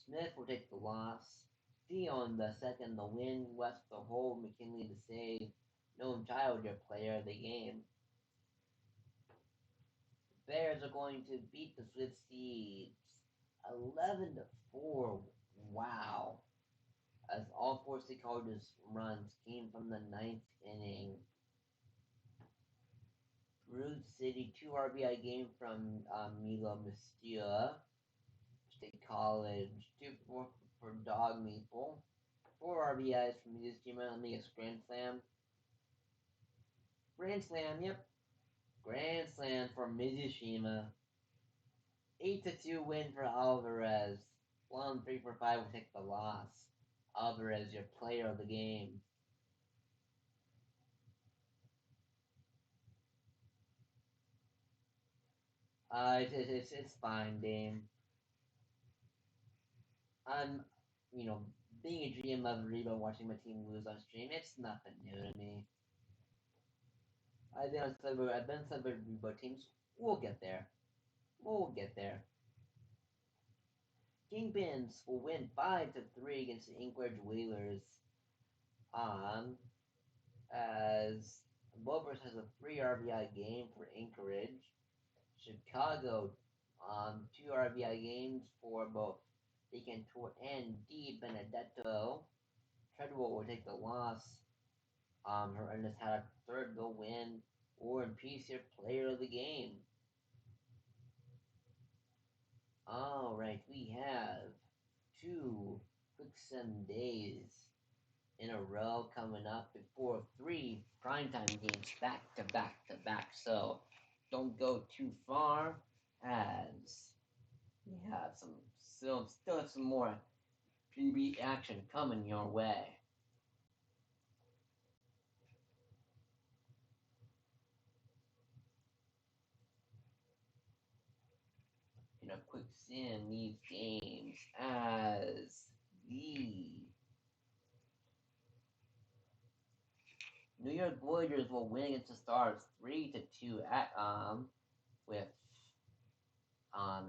Smith will take the loss. Theon the second, the win. West the hold. McKinley the save. Gnome Child, your player of the game. Bears are going to beat the Swift Seeds 11-4. Wow. As all 4 stakeholders runs came from the 9th inning. Brood City 2 RBI game from Milo Mestia. State College 2 for Dog Maple. 4 RBIs from Mizushima. Let me guess, Grand Slam. Grand Slam, yep. Grand Slam for Mizushima. 8-2 win for Alvarez. 3 for 5 will take the loss. Alvarez, your player of the game. It's fine, Dame. I'm, being a GM of Reba, watching my team lose on stream, it's nothing new to me. I've been on several Reba teams. We'll get there. We'll get there. Kingpins will win 5-3 against the Anchorage Whalers. As Bobers has a 3 RBI game for Anchorage. Chicago, 2 RBI games for both Decantor and D Benedetto. Treadwell will take the loss. Hernandez had a third goal win. War and Peace, your player of the game. Alright, we have 2 quick sim days in a row coming up before 3 primetime games back to back to back. So don't go too far as we have still have some more PB action coming your way. In a quick sim these games as the New York Voyagers will win against the Stars 3-2 at with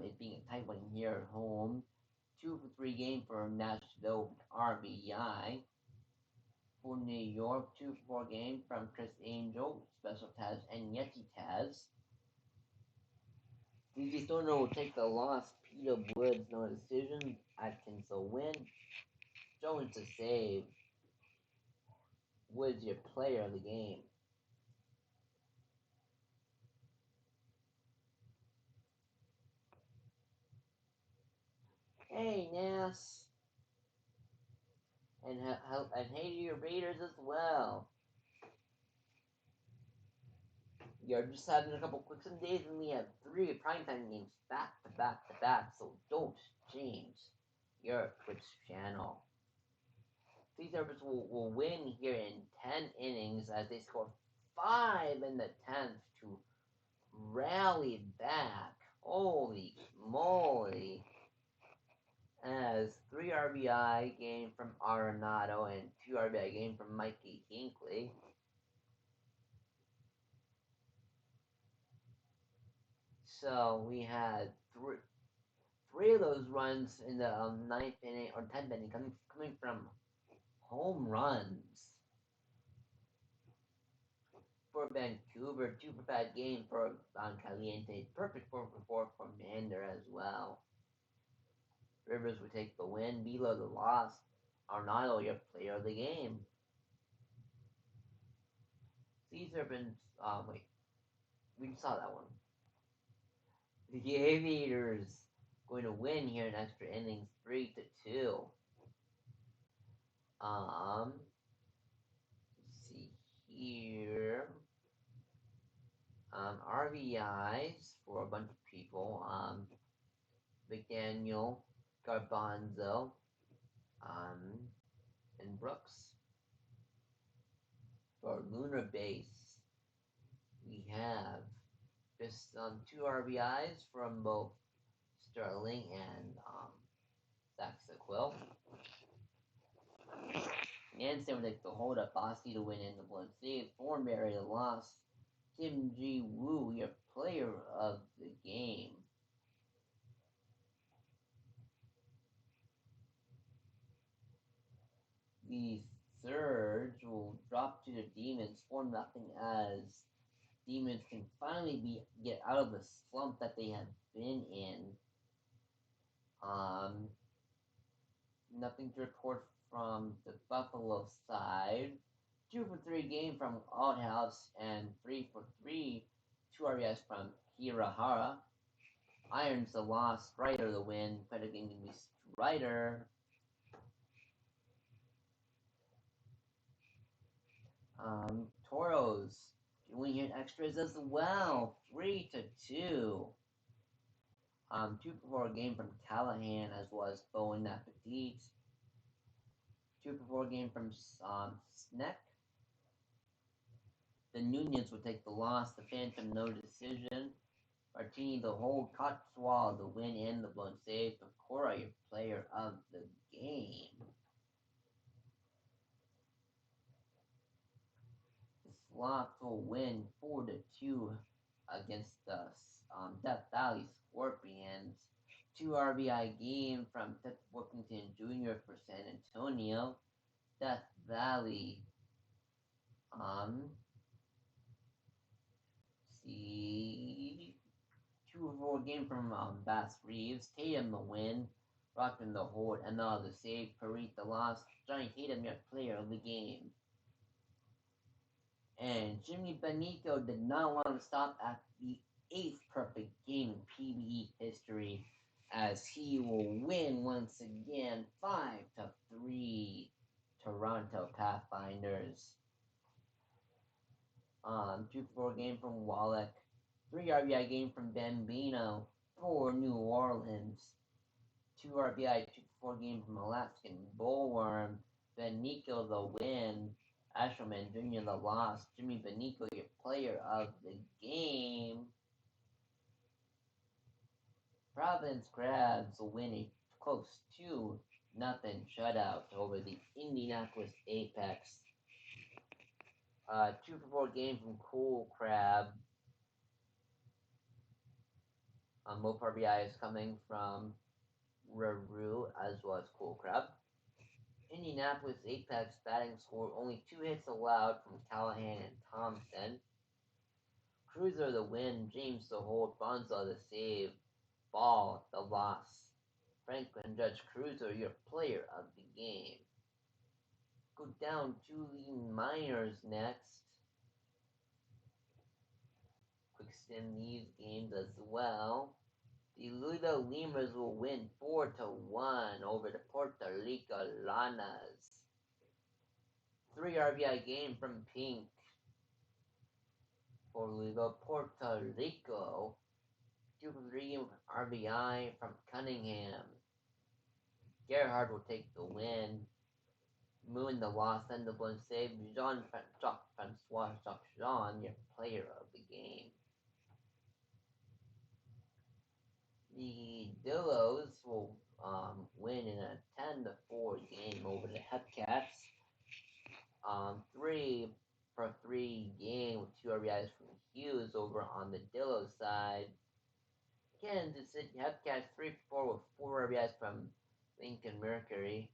it being a tight one here at home. 2-for-3 game for Nashville RBI. For New York, 2-for-4 game from Chris Angel, Special Taz, and Yeti Taz. DJ Stoner will take the loss. Peter Woods, no decision. Atkins will win. Jones to save. Woods, your player of the game. Hey, Nass. And hey to your Raiders as well. We are just having a couple quick some days and we have 3 primetime games back to back to back, so don't change your Twitch channel. These Service will win here in 10 innings as they score 5 in the 10th to rally back. Holy moly. As 3 RBI game from Arenado and 2 RBI game from Mikey Hinkley. So we had three of those runs in the 9th inning or 10th inning coming from home runs for Vancouver. 2-for-5 game for Caliente. Perfect 4-for-4 for Mander as well. Rivers would take the win. Milo the loss. Arnaldo, your player of the game. Caesar been wait, we saw that one. The Aviators going to win here in extra innings 3-2. Let's see here. RBIs for a bunch of people. McDaniel, Garbanzo, and Brooks. For Lunar Base, we have just 2 RBIs from both Sterling and Saxaquill. Nancy would take the hold up Bossy to win in the blood save. Thornberry lost. Tim G. Wu, your player of the game. The Surge will drop to the Demons 4-0 as Demons can finally get out of the slump that they have been in. Nothing to report from the Buffalo side. 2 for 3 game from Outhouse and 3 for 3 2 RBIs from Hirahara. Irons the loss, Strider the win. Credit game to be Strider. Toros doing hit extras as well. 3-2. 2 for 4 game from Callahan as well as Bowen Appetit. 2 for 4 game from Sneck. The Nunez will take the loss. The Phantom no decision. Martini the hold. Cotswold the win and the blown save. Pecora your player of the game. The Slots will win 4-2 against the Death Valley Scorpions. 2 RBI game from Ted Workington Jr. for San Antonio. Death Valley. See, 2 for 4 game from Bass Reeves. Tatum the win. Rockman the hold. Emma the save. Parith the loss. Johnny Tatum your player of the game. And Jimmy Benito did not want to stop at the 8th perfect game in PBE history as he will win once again 5-3 Toronto Pathfinders. 2 for 4 game from Wallach. 3 RBI game from Bambino for New Orleans. 2 RBI, 2 for 4 game from Alaskan Bullworm. Benico the win. Asherman Jr. the loss. Jimmy Benico your player of the game. Providence Crabs will win a close 2-0 shutout over the Indianapolis Apex. 2 for 4 game from Cool Crab. Both RBIs coming from Raru as well as Cool Crab. Indianapolis Apex batting score only 2 hits allowed from Callahan and Thompson. Cruiser the win, James the hold, Bonzo the save, Ball the loss. Franklin Judge Cruiser your player of the game. Go down to the minors next. Quick stem these games as well. The Louisville Lemurs will win 4-1 over the Puerto Rico Lanas. 3 RBI game from Pink for Louisville, Puerto Rico. 2 for 3 RBI from Cunningham. Gerhard will take the win. Moon the loss and the blown save. Jean-Francois Jean, your player of the game. The Dillos will win in a 10-4 game over the Hepcats. 3 for 3 game with 2 RBIs from Hughes over on the Dillo side. Kansas City Hepcats 3 for 4 with 4 RBIs from Lincoln Mercury.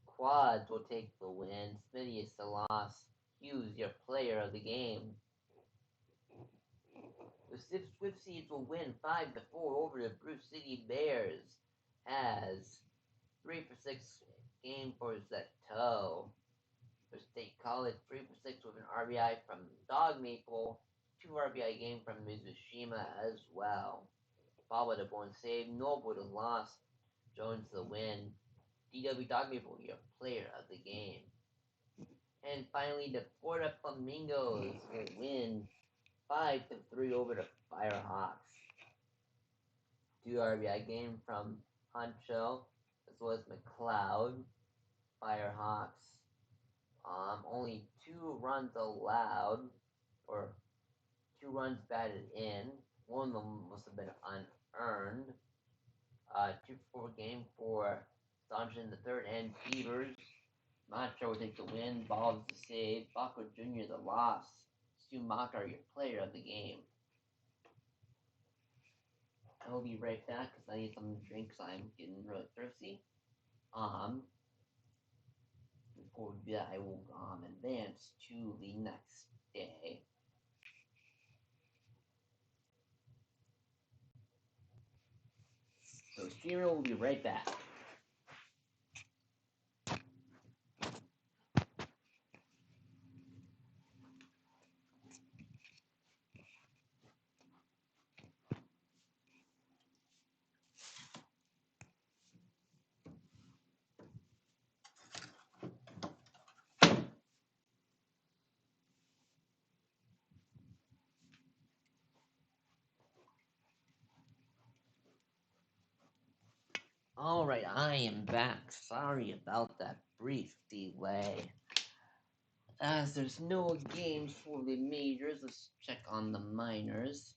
Quads will take the win. Smitty is the loss. Hughes your player of the game. The Swift Seeds will win 5-4 over the Bruce City Bears as 3 for 6 game for Zeto. For State College, 3 for 6 with an RBI from Dog Maple, 2 RBI game from Mizushima as well. Baba the one save, Noble the loss, Jones the win. DW Dog Maple, your player of the game. And finally, the Florida Flamingos will win 5-3 over the Firehawks. 2 RBI game from Huncho as well as McLeod. Firehawks. Only 2 runs allowed, or 2 runs batted in. One of them must have been unearned. 2-4 game for Sanchez in the third, and Beavers. Macho will take the win, Balls the save, Baco Jr. the loss. Schumacher, your player of the game. I will be right back because I need some drinks. I'm getting really thirsty. Before we do that, I will advance to the next day. So streamer will be right back. Alright, I am back. Sorry about that brief delay. As there's no games for the majors, let's check on the minors.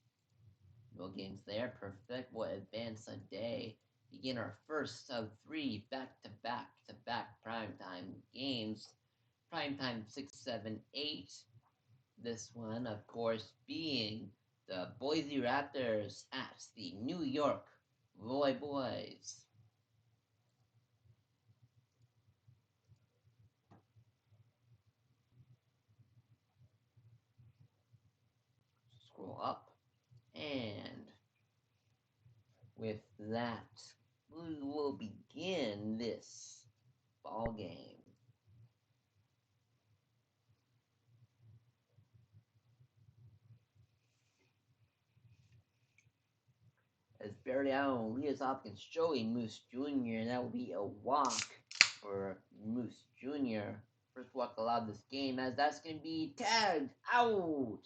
No games there, perfect. We'll advance a day. Begin our first of 3 back-to-back primetime games. Primetime 6, 7, 8. This one, of course, being the Boise Raptors at the New York Roy Boys. Scroll up, and with that, we will begin this ball game. As barely out on Elias Hopkins showing Moose Jr., and that will be a walk for Moose Jr. First walk allowed this game, as that's going to be tagged out.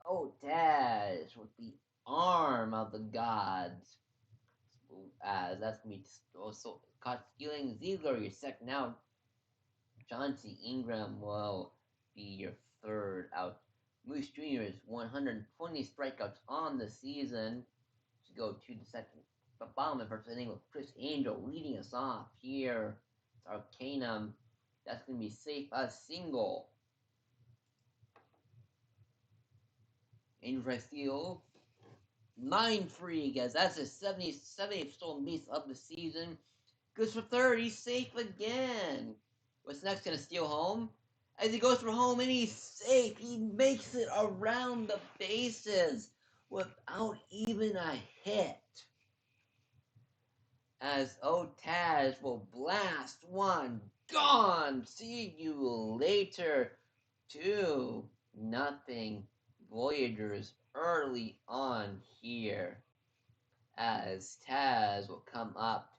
Oh, Taz with the arm of the gods. As that's going to be also caught stealing Ziegler, your second out. Chauncey Ingram will be your third out. Moose Jr. is 120 strikeouts on the season. To go to the second, the bottom of the first inning with Chris Angel leading us off here. It's Arcanum. That's going to be safe, a single. Angel right field. 9 free, guys. That's his 70th stolen base of the season. Goes for third. He's safe again. What's next? Going to steal home? As he goes for home and he's safe. He makes it around the bases without even a hit. As Otaz will blast one. Gone. See you later. 2-0. Voyagers early on here. As Taz will come up.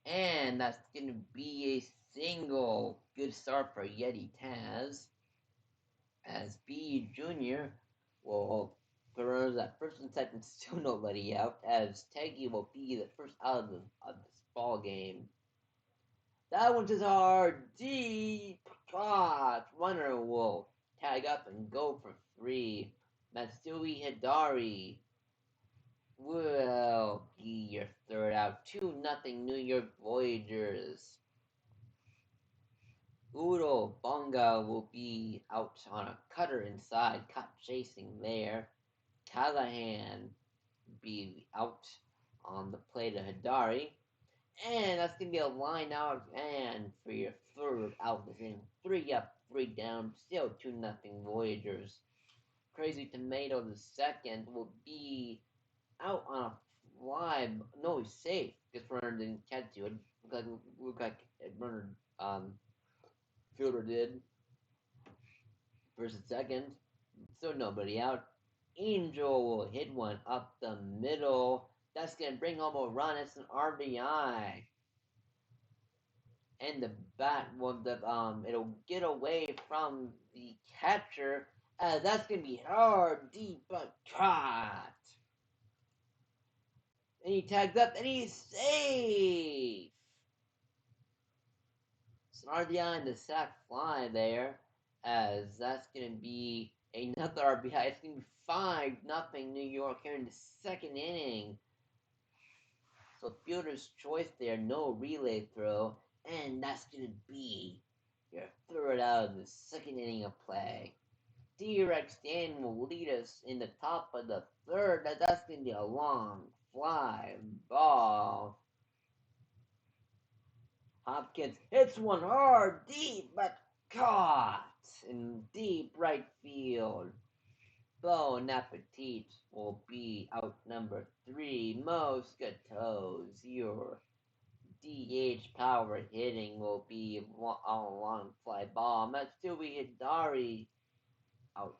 And that's going to be a single. Good start for Yeti Taz. As B Jr. will throw that first and second, still nobody out. As Teggy will be the first out of this ball game. That one is hard. Deep shot. Runner will tag up and go for 3. Matsui Hidari will be your third out. 2-0 New York Voyagers. Udo Bonga will be out on a cutter inside, caught chasing there. Callahan be out on the plate of Hidari. And that's going to be a line out and for your third out this inning. 3 up, 3 down, still 2-0 Voyagers. Crazy Tomato the second will be out on a fly. No, he's safe. This runner didn't catch you. look like runner fielder did first and second. So nobody out. Angel will hit one up the middle. That's gonna bring home a run. It's an RBI. And the bat will it'll get away from the catcher. That's gonna be hard, deep, but caught. And he tags up and he's safe. It's an RBI and the sac fly there, as that's gonna be another RBI. It's gonna be 5-0 New York here in the second inning. So fielder's choice there, no relay throw, and that's gonna be your third out of the second inning of play. D-Rex Dan will lead us in the top of the third. That's gonna be a long fly ball. Hopkins hits one hard, deep, but caught in deep right field. Bon Appetit will be out number 3. Mosquitoes, your DH power hitting will be on a long fly ball. Matsui Hidari out.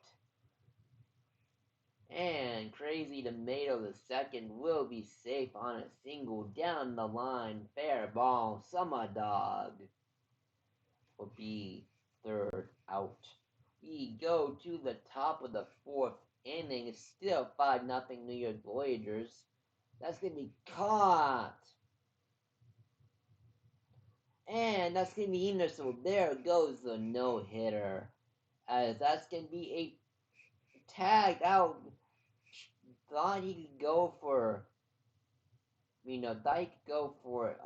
And Crazy Tomato the second will be safe on a single down the line. Fair ball. Summer Dog will be third out. We go to the top of the fourth inning. It's still 5-0 New York Voyagers. That's going to be caught. And that's going to be in there. So there goes the no-hitter. As that's going to be a tagged out. Thought he could go for, thought he could go for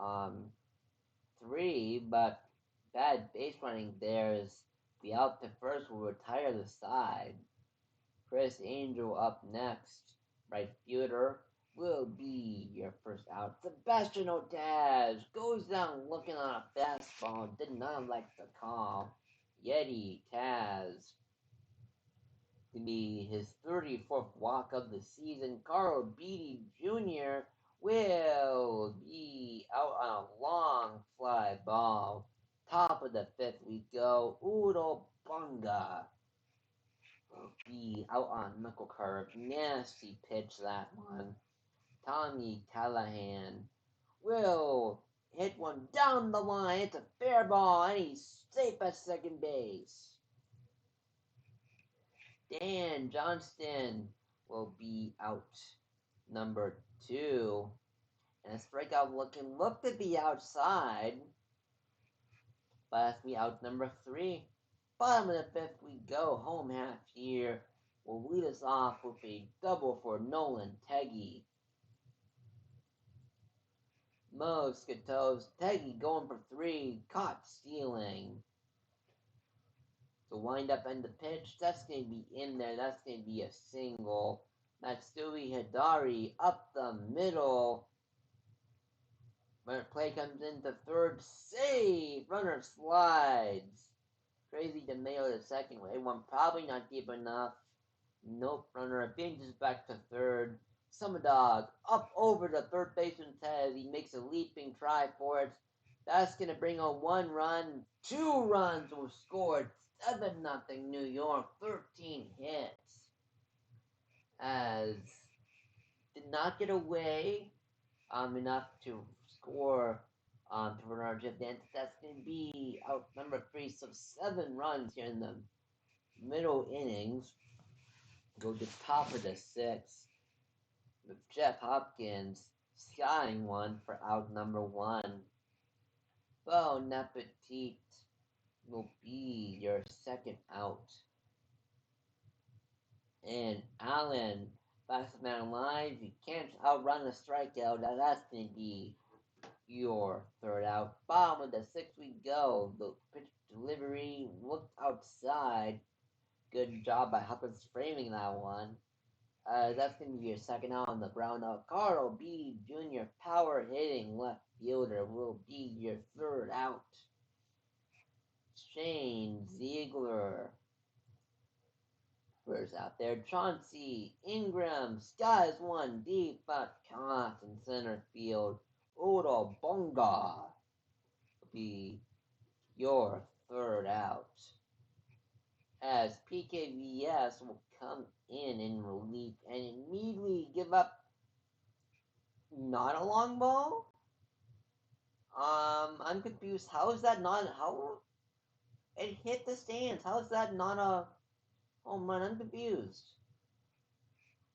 3, but bad base running there is the out to first will retire the side. Chris Angel up next. Right fielder will be your first out. Sebastian Otaz goes down looking on a fastball. Did not like the call. Yeti Taz to be his 34th walk of the season. Carl Beatty Jr. will be out on a long fly ball. Top of the fifth we go. Udo Bunga will be out on knuckle curve. Nasty pitch that one. Tommy Callahan will hit one down the line. It's a fair ball and he's safe at second base. Dan Johnston will be out number 2. And a strikeout looking looked to be outside. But that's me out number 3. Bottom of the fifth we go. Home half here will lead us off with a double for Nolan Teggy. Mosquitoes. Teggy going for 3. Caught stealing. So wind up and the pitch, that's going to be in there. That's going to be a single. Matsui Hidari up the middle. When play comes into third, save. Runner slides. Crazy Tomato the second. One probably not deep enough. Nope. Runner binges back to third. Summer Dog up over the third baseman's head. He makes a leaping try for it. That's going to bring on 1 run. 2 runs were scored. 7-0 New York. 13 hits. As did not get away enough to score to Bernard Jeff Dance. That's going to be out number 3. So 7 runs here in the middle innings. Go to top of the 6th with Jeff Hopkins skying one for out number 1. Bon Appetit will be your second out. And Allen, fastest man alive, you can't outrun a strikeout. That's going to be your third out. Bottom of the 6th we go. The pitch delivery looked outside. Good job by Hopkins framing that one. That's going to be your second out on the ground out. Carl B. Jr. power hitting left fielder will be your third out. Shane Ziegler first out there. Chauncey Ingram skies one deep but caught in center field. Udo Bonga be your third out, as PKVS will come in relief and immediately give up not a long ball. I'm confused. How is that not how it hit the stands? How is that not a home run? I'm confused.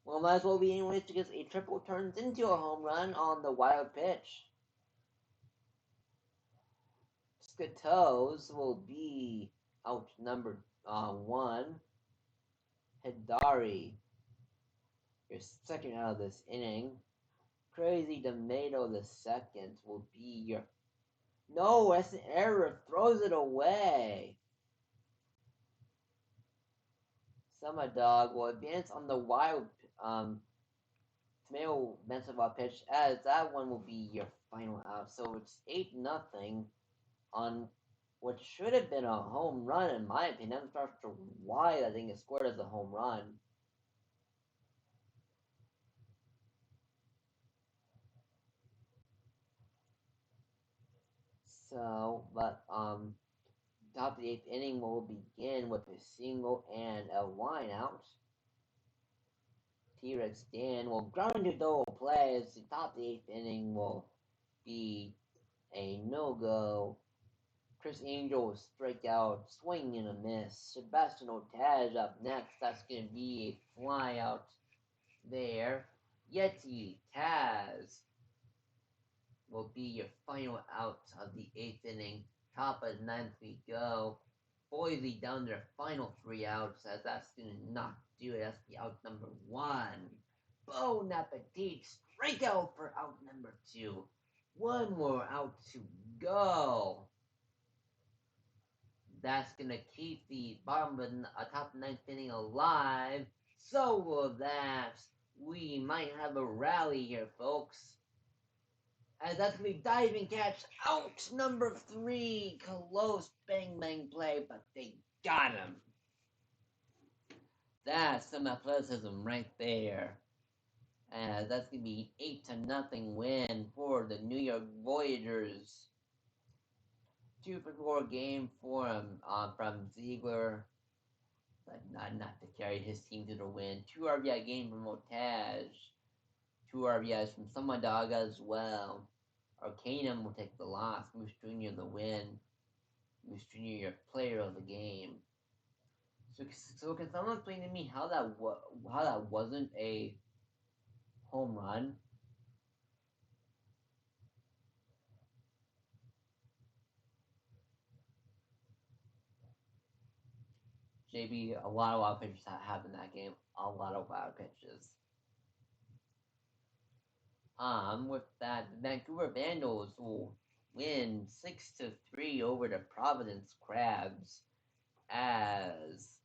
Well, might as well be anyways because a triple turns into a home run on the wild pitch. Skatos will be out number one. Hidari, your second out of this inning. Crazy Tomato the second will be your. No, that's an error. Throws it away. Summer Dog will advance on the wild Tomato Mensaval pitch, as that one will be your final out. So it's 8-0 on what should have been a home run, in my opinion. I'm not sure why I think it scored as a home run. So, but top of the eighth inning will begin with a single and a line out. T-Rex Dan will ground into double play as the top of the eighth inning will be a no-go. Chris Angel will strike out, swing and a miss. Sebastian Otage up next. That's going to be a fly out there. Yeti Taz will be your final out of the eighth inning. Top of the ninth we go. Boise down their final 3 outs, as that's going to not do it. That's the out number 1. Bon appetit, strikeout for out number 2. One more out to go. That's going to keep the bottom of the top 9th inning alive. So will that. We might have a rally here, folks. And that's going to be diving catch out number 3. Close bang bang play, but they got him. That's some athleticism right there. And that's going to be 8-0 win for the New York Voyagers. 2-for-4 game for him from Ziegler, but not to carry his team to the win. 2 RBI game from Otage. 2 RBIs from Samadaga as well. Arcanum will take the loss. Moose Jr. the win. Moose Jr. your player of the game. So can someone explain to me how that wasn't a home run? JB, a lot of wild pitches happened in that game. A lot of wild pitches. With that, the Vancouver Vandals will win 6-3 over the Providence Crabs, as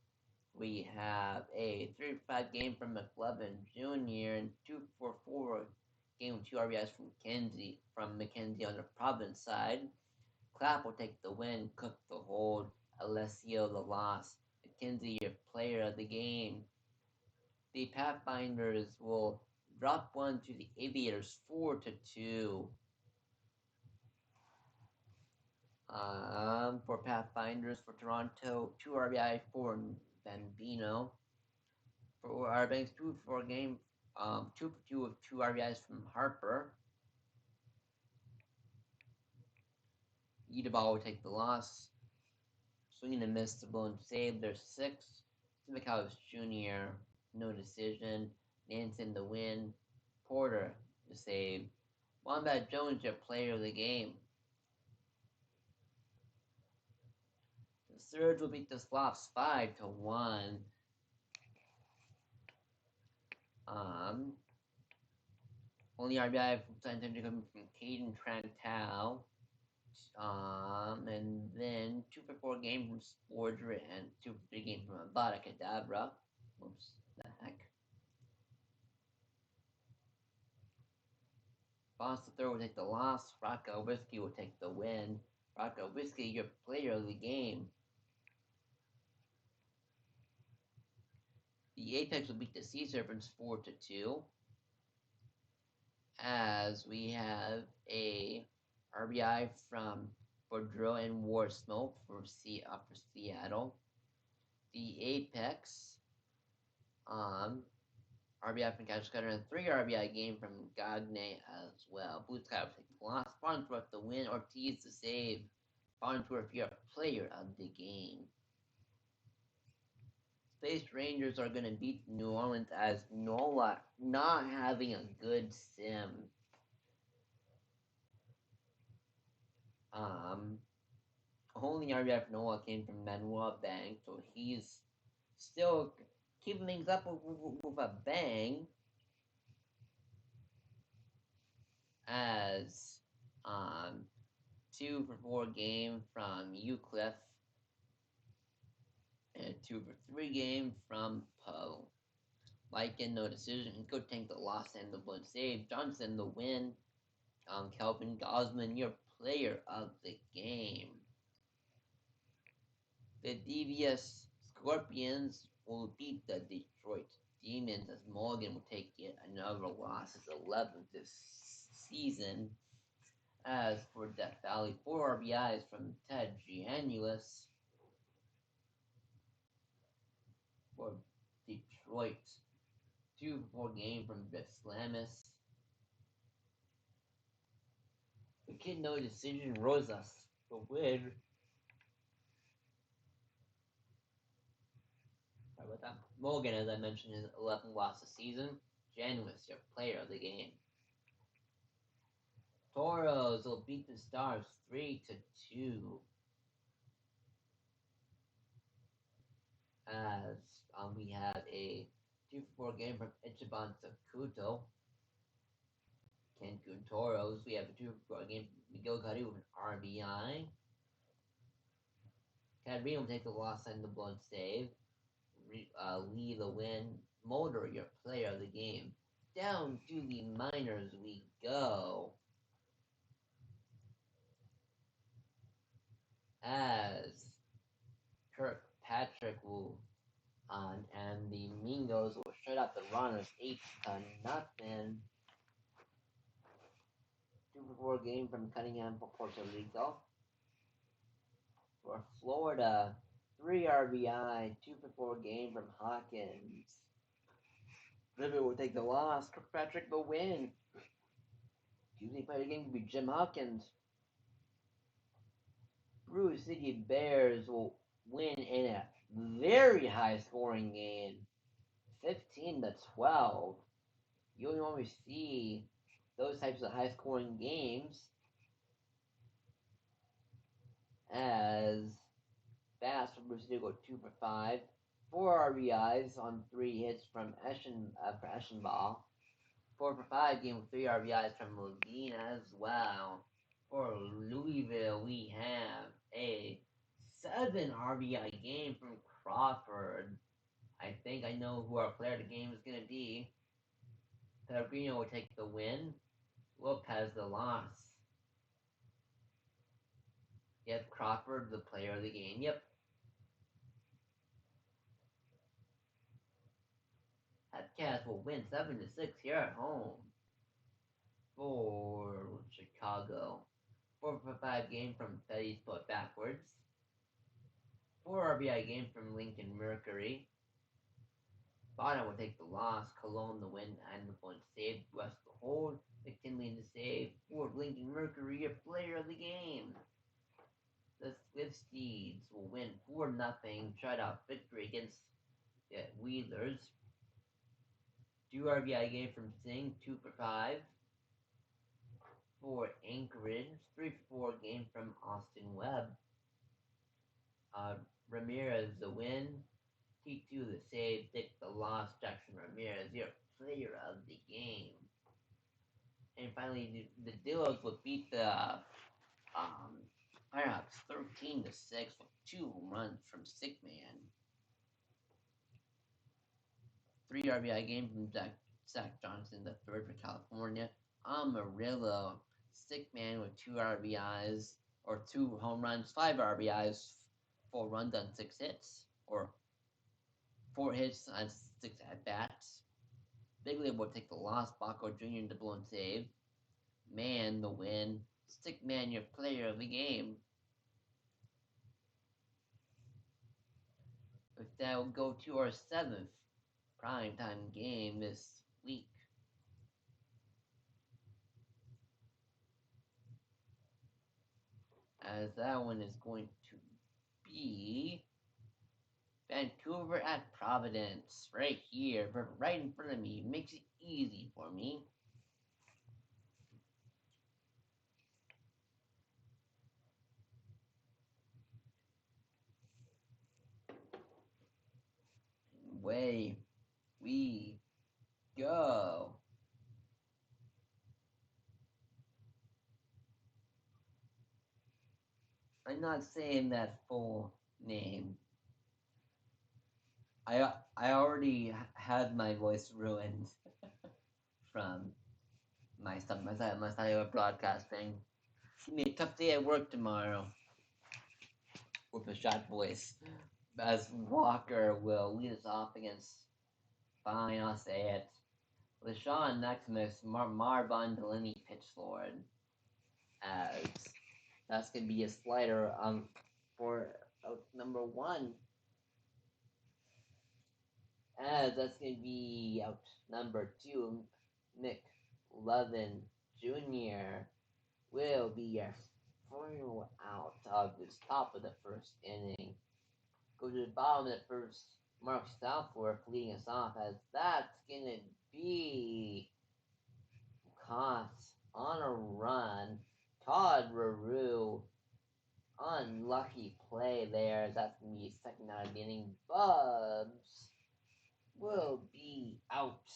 we have a 3-5 game from McLovin Jr. and 2-4 game with 2 RBIs from McKenzie on the Providence side. Clapp will take the win, Cook the hold, Alessio the loss. McKenzie your player of the game. The Pathfinders will drop one to the Aviators 4-2. For Pathfinders, for Toronto, 2 RBI for Bambino. For our Banks, 2-4 game, 2-2 with 2 RBIs from Harper. Edeball will take the loss. Swinging and miss to blown save. There's 6. Simicals Jr., no decision. Nansen the win. Porter the save. Wombat Jones, your player of the game. The Surge will beat the Slops 5-1. Only RBI from Santander coming from Caden Trantal. And then 2-for-4 game from Sporger and 2-for-3 game from Avada Kedavra. Oops, the heck. Foster Throw will take the loss. Rocco Whiskey will take the win. Rocco Whiskey, your player of the game. The Apex will beat the Sea Serpents 4-2. As we have a RBI from for Drill and War Smoke for Seattle. The Apex, RBI from Catch Cutter, and 3 RBI game from Gagne as well. Blue Sky will take the loss. Farnsworth the win. Ortiz the save. Farnsworth, you're a player of the game. Space Rangers are going to beat New Orleans as Nola not having a good sim. Only RBI for Nola came from Manuel Bang, so he's still keeping things up with a bang. As 2 for 4 game from Eucliffe and 2 for 3 game from Poe. Lycan, no decision. Go tank the loss and the blood save. Johnson the win. Kelvin Gosman, your player of the game. The DVS Scorpions will beat the Detroit Demons as Morgan will take yet another loss, his 11th this season. As for Death Valley, 4 RBIs from Ted Giannulis for Detroit. 2 for 4 game from Bislamis. The kid no decision Rosas the win. Sorry about that. Morgan, as I mentioned, his 11th loss this season. Giannulis, your player of the game. Toros will beat the Stars 3-2. As we have a 2-4 game from Ichiban Sakuto. Cancun Toros. We have a 2-4 game from Miguel Carrillo with an RBI. Cadrino will take the loss and the blood save. Lee the win. Mulder, your player of the game. Down to the minors we go. As Kirkpatrick will and the Mingos will shut out the runners 8-0. 2-4 game from Cunningham for Puerto Rico. For Florida, 3 RBI, 2-4 game from Hawkins. River will take the loss. Kirkpatrick the win. Tuesday fight game will be Jim Hawkins. Brew City Bears will win in a very high scoring game. 15-12. You only always see those types of high scoring games as Bass from Brew City go 2 for 5. 4 RBIs on 3 hits from Eschenbach. 4 for 5 game with 3 RBIs from Levine as well. For Louisville, we have a 7 RBI game from Crawford. I think I know who our player of the game is going to be. Pellegrino will take the win. Lopez the loss. Yep, Crawford the player of the game. Yep. Cats will win 7-6 here at home for Chicago. 4 for 5 game from Petty's put backwards. 4 RBI game from Lincoln Mercury. Bottom will take the loss. Cologne the win and the point save. West the hold. McKinley in the save. For Lincoln Mercury, a player of the game. The Swift Steeds will win 4-0. Shutout victory against the Wheelers. 2 RBI game from Singh, 2 for 5. For Anchorage, 3 for 4 game from Austin Webb. Ramirez the win. T2 the save. Dick the loss. Jackson Ramirez, your player of the game. And finally, the Dillos will beat the Firehawks 13-6 with 2 home runs from Sick Man. 3 RBI game from Zach Johnson, the third for California. Amarillo, Sick Man with 2 RBIs, or 2 home runs, 5 RBIs, 4 runs on 6 hits, or 4 hits on 6 at-bats. Bigley will take the loss. Baco Jr. the blown save. Man the win. Stick Man, your player of the game. that will go to our seventh primetime game this week. As that one is going to be Vancouver at Providence, right here, right in front of me. Makes it easy for me. Away we go. I'm not saying that full name. I already had my voice ruined from my style of broadcasting. It's gonna be a tough day at work tomorrow with a shot voice. As Walker will lead us off against, fine, I'll say it, LaShawn Maximus Marvin Delaney Pitch Lord. As that's gonna be a slider for number one. As that's gonna be out number two, Nick Levin Jr. will be your final out of this top of the first inning. Go to the bottom of the first, Mark Southworth leading us off, as that's gonna be caught on a run. Todd Ruru, unlucky play there. That's gonna be second out of the inning. Bubs will be out.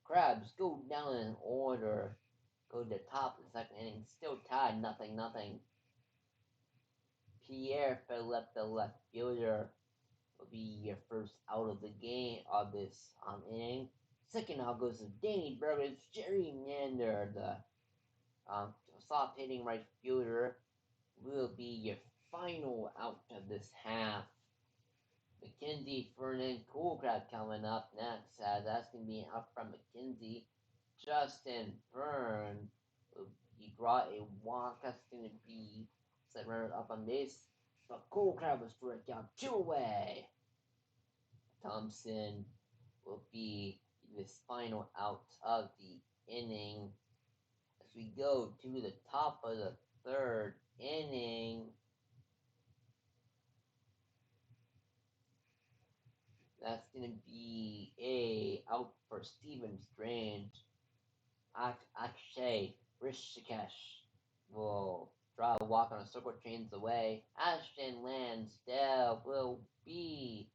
Crabs go down in order. Go to the top of the second inning. Still tied, nothing. Pierre Philippe, the left fielder, will be your first out of the game of this inning. Second out goes to Danny Burgers. Jerry Mander, the soft hitting right fielder, will be your final out of this half. McKenzie, Ferdinand, Cool Crab coming up next. That's going to be out from McKenzie. Justin Byrne, he brought a walk. That's going to be set runner up on base. But Cool Crab was struck out 2 away. Thompson will be this final out of the inning. As we go to the top of the third inning, that's going to be a out for Stephen Strange. Akshay Rishikesh will draw a walk on a circle, chains away. Ashton Lansdale will be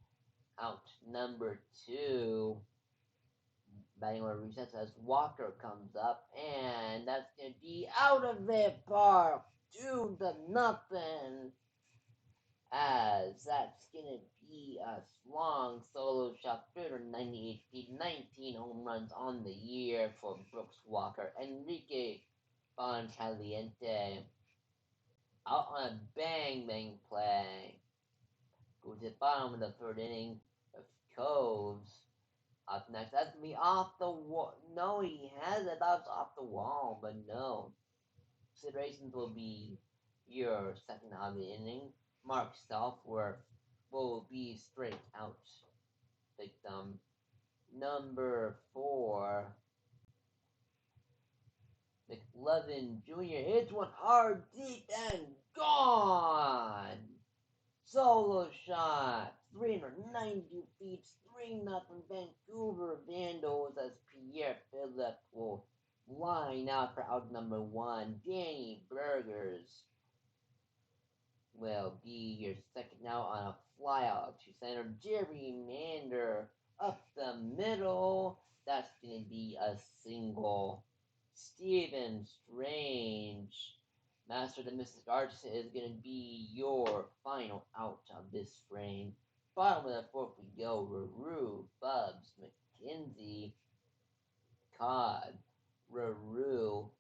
out number 2. Batting order resets as Walker comes up, and that's going to be out of the park, 2-0. As that's going to be a long solo shot, 398 feet, 19 home runs on the year for Brooks Walker. Enrique Boncaliente out on a bang play. Go to the bottom of the third inning of Coves. Up next, that's me off the wall. No, he has it. That's off the wall, but no. Considerations will be your second out of the inning. Mark Southworth will be straight out. Victim number 4. McLevin Jr. hits one hard, deep, and gone. Solo shot, 392 feet, 3-0 Vancouver Vandals, as Pierre Philippe will line out for out number 1. Danny Burgers will be your second out on a flyout to center. Jerry Mander up the middle. That's going to be a single. Stephen Strange, Master of the Mystic Arts, is going to be your final out of this frame. Bottom of the fourth we go. Ruru, Bubs, McKenzie, Cod. Ruru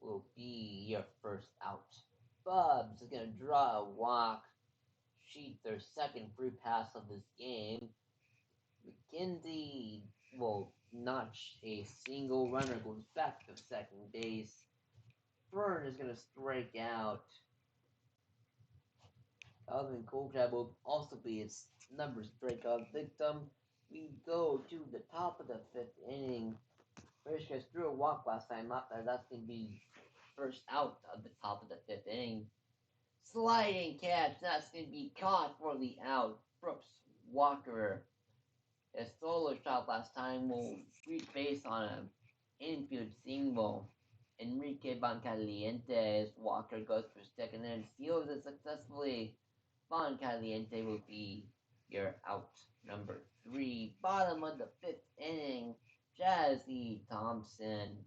will be your first out. Bubs is going to draw a walk, sheet their second free pass of this game. McKenzie will notch a single. Runner goes back to second base. Fern is going to strike out. Alvin Kohlgrab will also be its number strikeout victim. We go to the top of the fifth inning. Bershka threw a walk last time up, and that's going to be first out of the top of the fifth inning. Sliding catch, that's going to be caught for the out. Brooks Walker, a solo shot last time, will reach base on an infield single. Enrique Bancaliente, Walker goes for second and steals it successfully. Bancaliente will be your out number 3. Bottom of the fifth inning, Jazzy Thompson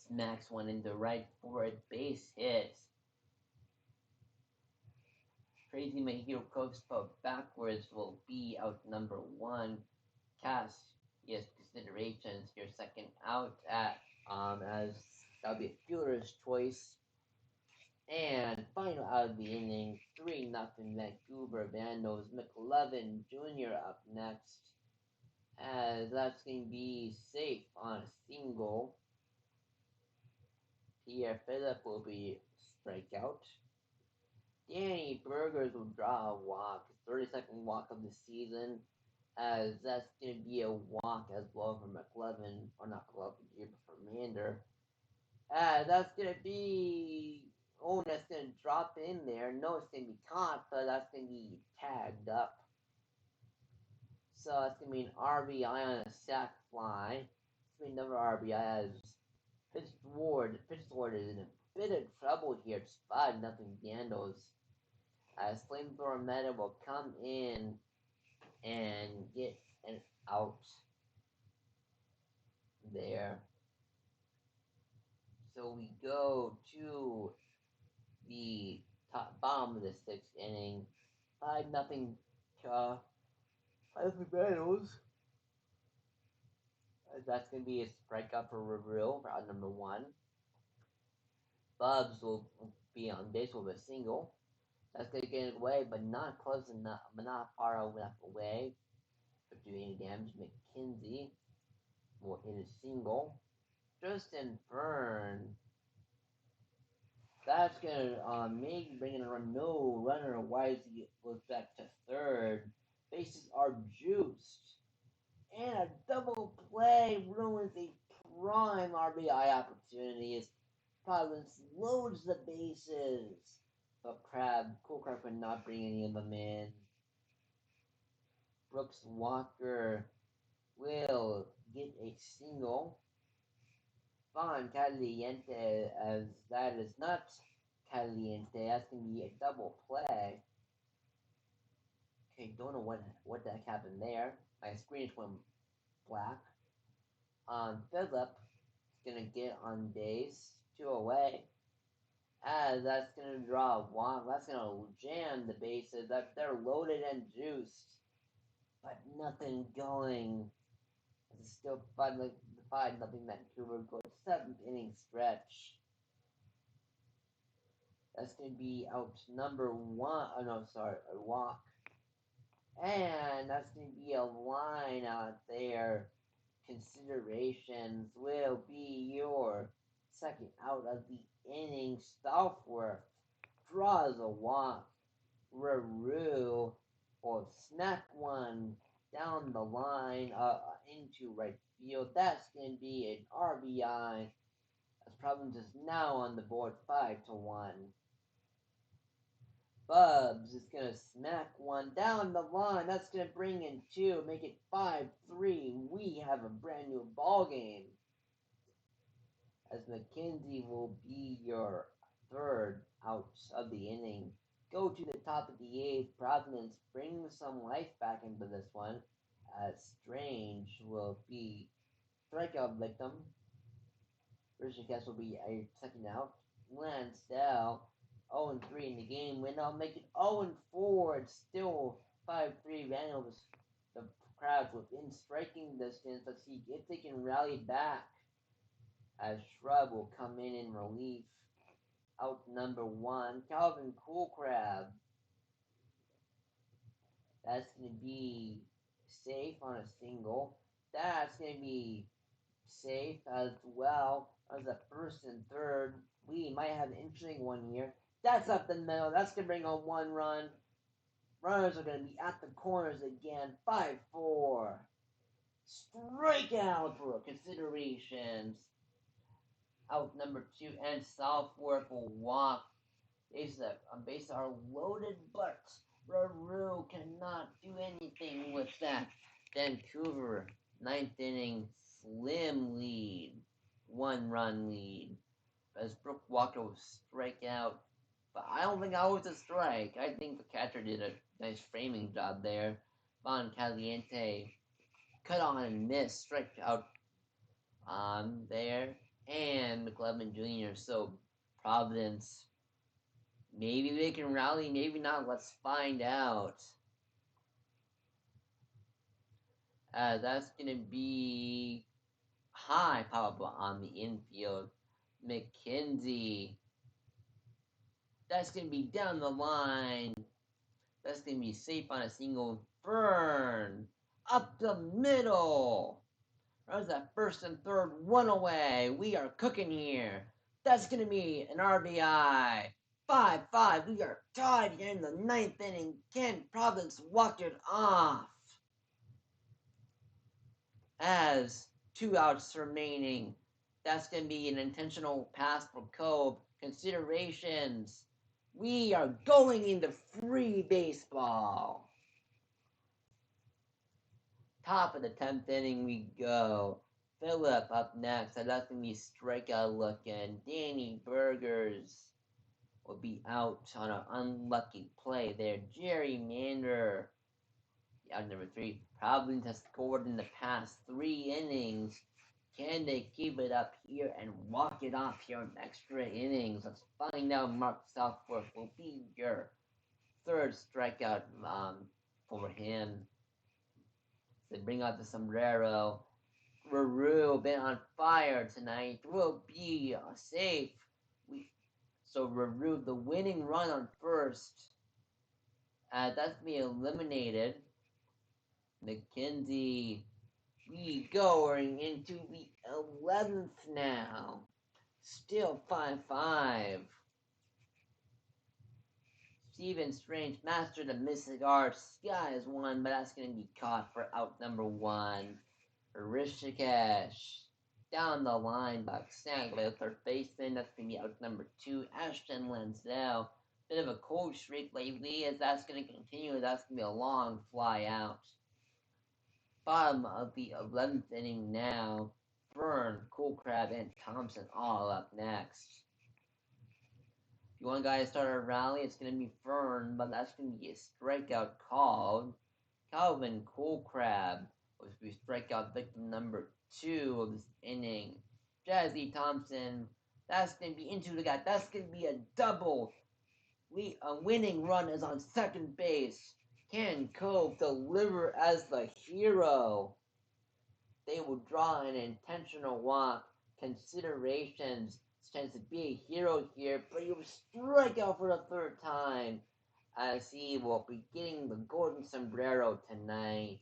smacks one into right for a base hit. Crazy Mahiro Costa backwards will be out number 1. Cash, yes, considerations, your second out at as that'll be a fielder's choice. And final out of the inning, 3-0 Vancouver Vandals. McLovin Jr. up next, as that's going to be safe on a single. Pierre Phillip will be strikeout. Danny Burgers will draw a walk, 32nd walk of the season, as that's going to be a walk as well for McLovin, or not McLovin, here, but for Mander. That's going to be, oh, that's going to drop in there. No, it's going to be caught, but that's going to be tagged up. So that's going to be an RBI on a sac fly. It's going to be another RBI as Pittsford is in a bit of trouble here. It's 5-0 Vandals. As Flamethrower Meta will come in and get an out there. So we go to the bottom of the sixth inning. 5-0 Vandals. That's going to be a strikeout for Rivero for out number 1. Bubs will be on base with a single. That's going to get it away, but not close enough, but not far enough away for doing any damage. McKenzie will hit a single. Justin Fern, that's going to maybe bring in a run. No runner. Wisely goes back to third. Bases are juiced. And a double play ruins a prime RBI opportunity as Providence loads the bases. But Cool Crab could not bring any of them in. Brooks Walker will get a single. Von Caliente, as that is not Caliente, that's going to be a double play. Okay, don't know what the heck happened there. My screen just went black. Phillip is going to get on base, 2 away. As that's going to draw a walk. That's going to jam the bases. They're loaded and juiced. But nothing going. It's still 5-0 Vancouver. Go 7th inning stretch. That's going to be out number 1. Oh, no, sorry. A walk. And that's going to be a line out there. Considerations will be your second out of the inning. Southworth draws a walk. Ruru will snap one down the line into right field. That's going to be an RBI. As Providence is now on the board 5-1. Bubs is going to smack one down the line. That's going to bring in 2, make it 5-3. We have a brand new ball game. As McKenzie will be your third out of the inning. Go to the top of the 8th. Providence brings some life back into this one. As Strange will be strikeout victim. Rishikesh will be a second out. Lansdale 0-3 in the game win. I'll make it 0-4. It's still 5-3 Vandals. The crowds within striking distance. Let's see if they can rally back. As Shrub will come in relief. Out number 1, Calvin Coolcrab. That's going to be safe on a single. That's going to be safe as well as a first and third. We might have an interesting one here. That's up the middle. That's going to bring on 1 run. Runners are going to be at the corners again. 5-4. Strikeout for considerations. Out number 2 and Southwark will walk. Bases are loaded, but Ruru cannot do anything with that. Vancouver, ninth inning, slim lead. 1 run lead. As Brooke Walker will strike out. But I don't think that was a strike. I think the catcher did a nice framing job there. Von Caliente cut on and missed, strike out on there. And McLevin Jr. So Providence, maybe they can rally, maybe not. Let's find out. That's going to be high pop on the infield. McKenzie. That's going to be down the line. That's going to be safe on a single. Burn. Up the middle. Runs that first and third, 1 away. We are cooking here. That's going to be an RBI. 5-5. We are tied here in the 9th inning. Can Providence walk it off? As 2 outs remaining. That's going to be an intentional pass for Cove. Considerations. We are going into free baseball. Top of the 10th inning we go. Phillip up next. That's going to be strikeout looking. Danny Burgers will be out on an unlucky play there. Jerry Mander, out number 3. Providence has scored in the past 3 innings. Can they keep it up here and walk it off here in extra innings? Let's find out. Mark Southworth will be your 3rd strikeout for him. They bring out the sombrero. Ruru been on fire tonight. Will be safe. So Ruru, the winning run on first. That's be eliminated. McKenzie. We going into the 11th now. Still 5-5. Steven Strange mastered the missing art. Sky is 1, but that's going to be caught for out number 1. Rishikesh down the line, but Stanley, 3rd baseman. That's going to be out number 2. Ashton Lansdale. Bit of a cold streak lately, as that's going to continue. That's going to be a long fly out. Bottom of the 11th inning now. Fern, Cool Crab, and Thompson all up next. If you want guys to start a rally, it's going to be Fern, but that's going to be a strikeout called. Calvin Cool Crab was to be strikeout victim number 2 of this inning. Jazzy Thompson, that's going to be into the guy. That's going to be a double. A winning run is on second base. Can Cove deliver as the hero? They will draw an intentional walk. Considerations tends to be a hero here, but he will strike out for the 3rd time, as he will be getting the golden sombrero tonight.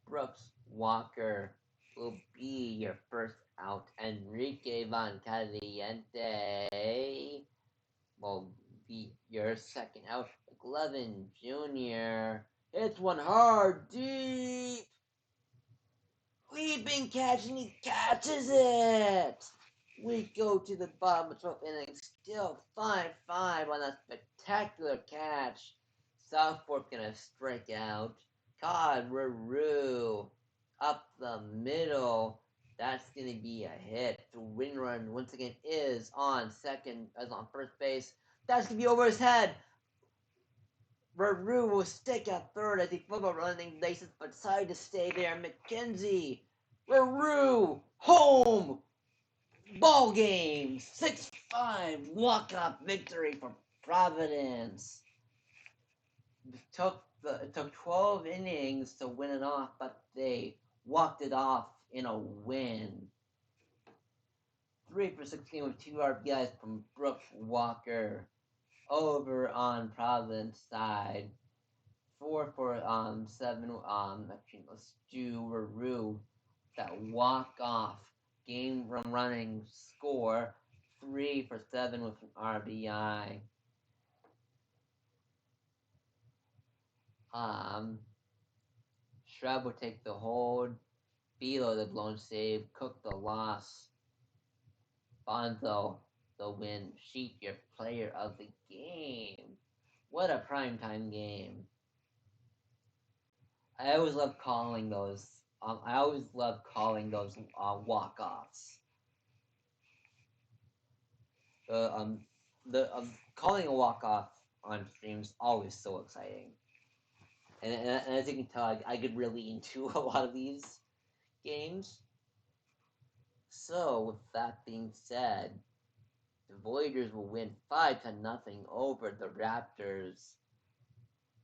Brooks Walker will be your first out. Enrique Von Caliente will be your second out. McLevin Jr. hits one hard, deep. Leaping catch, and he catches it. We go to the bottom of the 12th inning, still 5-5 on a spectacular catch. Southport gonna strike out. God, Ruru up the middle. That's gonna be a hit. The win run once again is on first base. That's gonna be over his head. Ruru will stick at 3rd as he flips up running bases, but decided to stay there. McKenzie, Ruru, home. Ball game, 6-5 walk-up victory for Providence. It took 12 innings to win it off, but they walked it off in a win. 3 for 16 with 2 RBIs from Brooke Walker. Over on Providence side, 4 for 7. Actually, let's do Ruru, that walk-off game running score. 3 for 7 with an RBI. Shrub will take the hold. Bealo the blown save. Cook the loss. Bonzo the win. Sheep your player of the game. What a primetime game. I always love calling those. I always love calling those walk-offs. The calling a walk-off on stream is always so exciting. And as you can tell, I get really into a lot of these games. So, with that being said, the Voyagers will win 5-0 over the Raptors.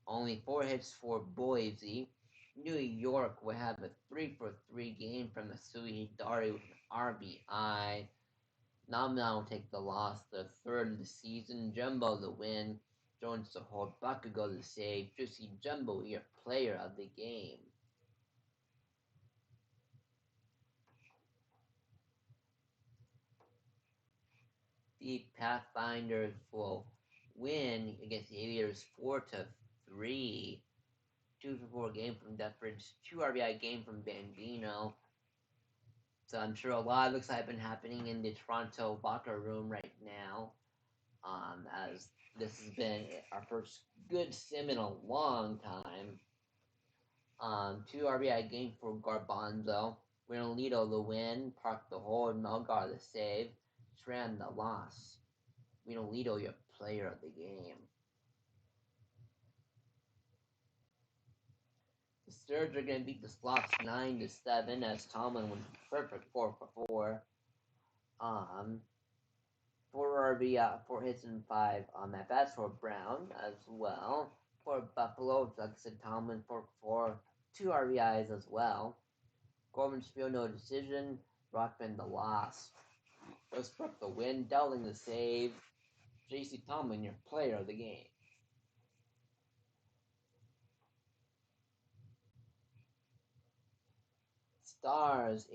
Only 4 hits for Boise. New York will have a 3-for-3 game from Asui Dari with an RBI. Namna will take the loss, the third of the season. Jumbo the win. Jones the hold. Bakugo the save. Juicy Jumbo, your player of the game. The Pathfinders will win against the Aviators 4-3. 2-for-4 game from Deffridge. 2 RBI game from Bambino. So I'm sure a lot of excitement happening in the Toronto locker room right now. As this has been our first good sim in a long time. 2 RBI game for Garbanzo. Winolito the win. Park the hold. Melgar the save. Tran the loss. Winolito your player of the game. The Sturge are going to beat the Slots 9-7 as Tomlin went perfect 4-for-4. 4 RBI, 4 hits and 5 at bats for Brown as well. For Buffalo, like I said, Tomlin 4-4, 2 RBIs as well. Corbin Spiel, no decision. Rockman the loss. Westbrook the win. Dowling the save. J.C. Tomlin, your player of the game. Stars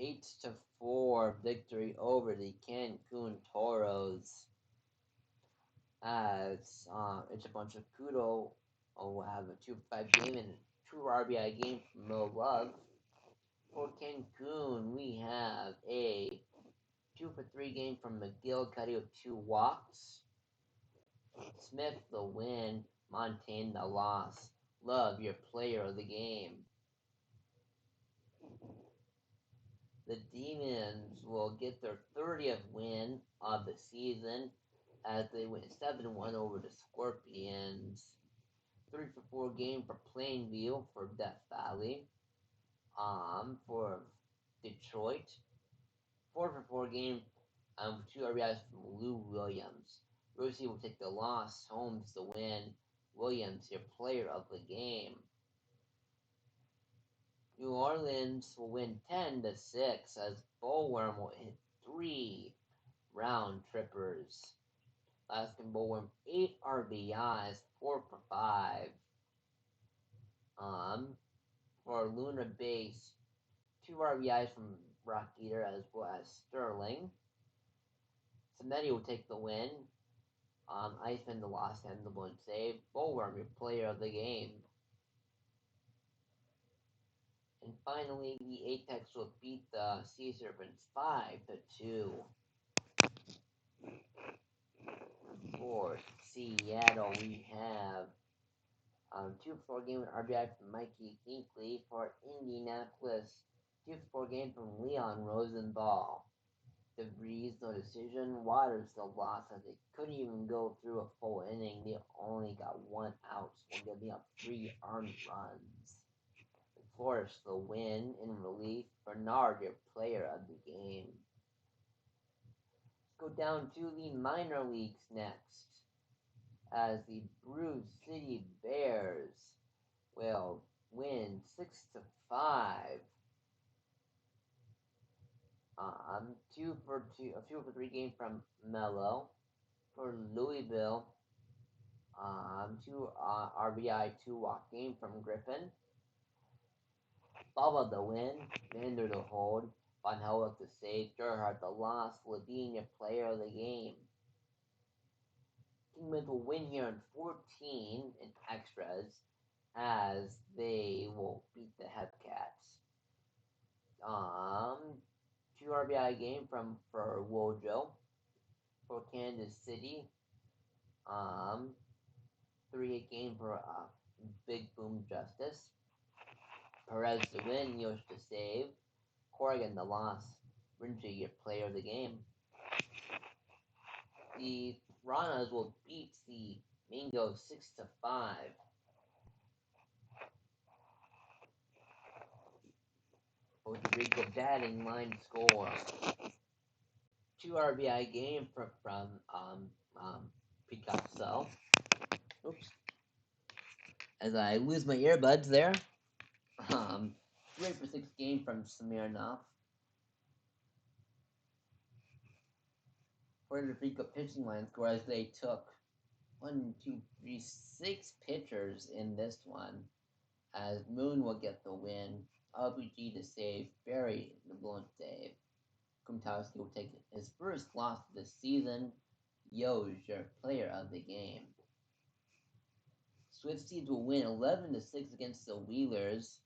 8-4 victory over the Cancun Toros. As it's a bunch of Kudo will have a 2-5 game and a 2 RBI game from Mo Love. For Cancun, we have a 2-for-3 game from McGill Cuddy with 2 walks. Smith the win. Montaigne the loss. Love your player of the game. The Demons will get their 30th win of the season as they win 7-1 over the Scorpions. 3-for-4 game for Plainview for Death Valley. For Detroit. 4-for-4 game 2 RBIs from Lou Williams. Rosie will take the loss. Holmes the win. Williams, your player of the game. New Orleans will win 10-6 as Bullworm will hit 3 round trippers. Alaskan Bullworm 8 RBIs, 4-for-5. For Luna Base, 2 RBIs from Rock Eater as well as Sterling. Samedi will take the win. Iceman the loss and the blown save. Bullworm, your player of the game. And finally, the Apex will beat the Sea Serpents 5-2. For Seattle, we have 2-for-4 game with RBI from Mikey Hinkley. For Indianapolis, 2-for-4 game from Leon Rosenthal. DeVries, no decision. Waters the loss as they couldn't even go through a full inning. They only got 1 out, so they're giving up 3 earned runs. Forrest the win in relief. Bernard, your player of the game. Let's go down to the minor leagues next, as the Brew City Bears will win 6-5. 2-for-3 game from Mello. For Louisville, 2 RBI, 2 walk game from Griffin. Bubba the win. Vander the hold. Van Helweg the save, Gerhard the loss, Levine your player of the game. Kingman will win here in 14 in extras as they will beat the Hepcats. 2 RBI game for Wojo for Kansas City. 3 game for Big Boom Justice. Perez to win, Yosh to save. Corrigan the loss. Rinchi your player of the game. The Ranas will beat the Mingo 6-5. Puerto Rico batting line score. 2 RBI game from Picasso. Oops. As I lose my earbuds there. 3 for 6 game from Smirnov. Puerto Rico pitching line score as they took 6 pitchers in this one. As Moon will get the win. LPG to save. Barry the blown save. Kumtowski will take his first loss of the season. Yoj, your player of the game. Swift Seeds will win 11-6 against the Wheelers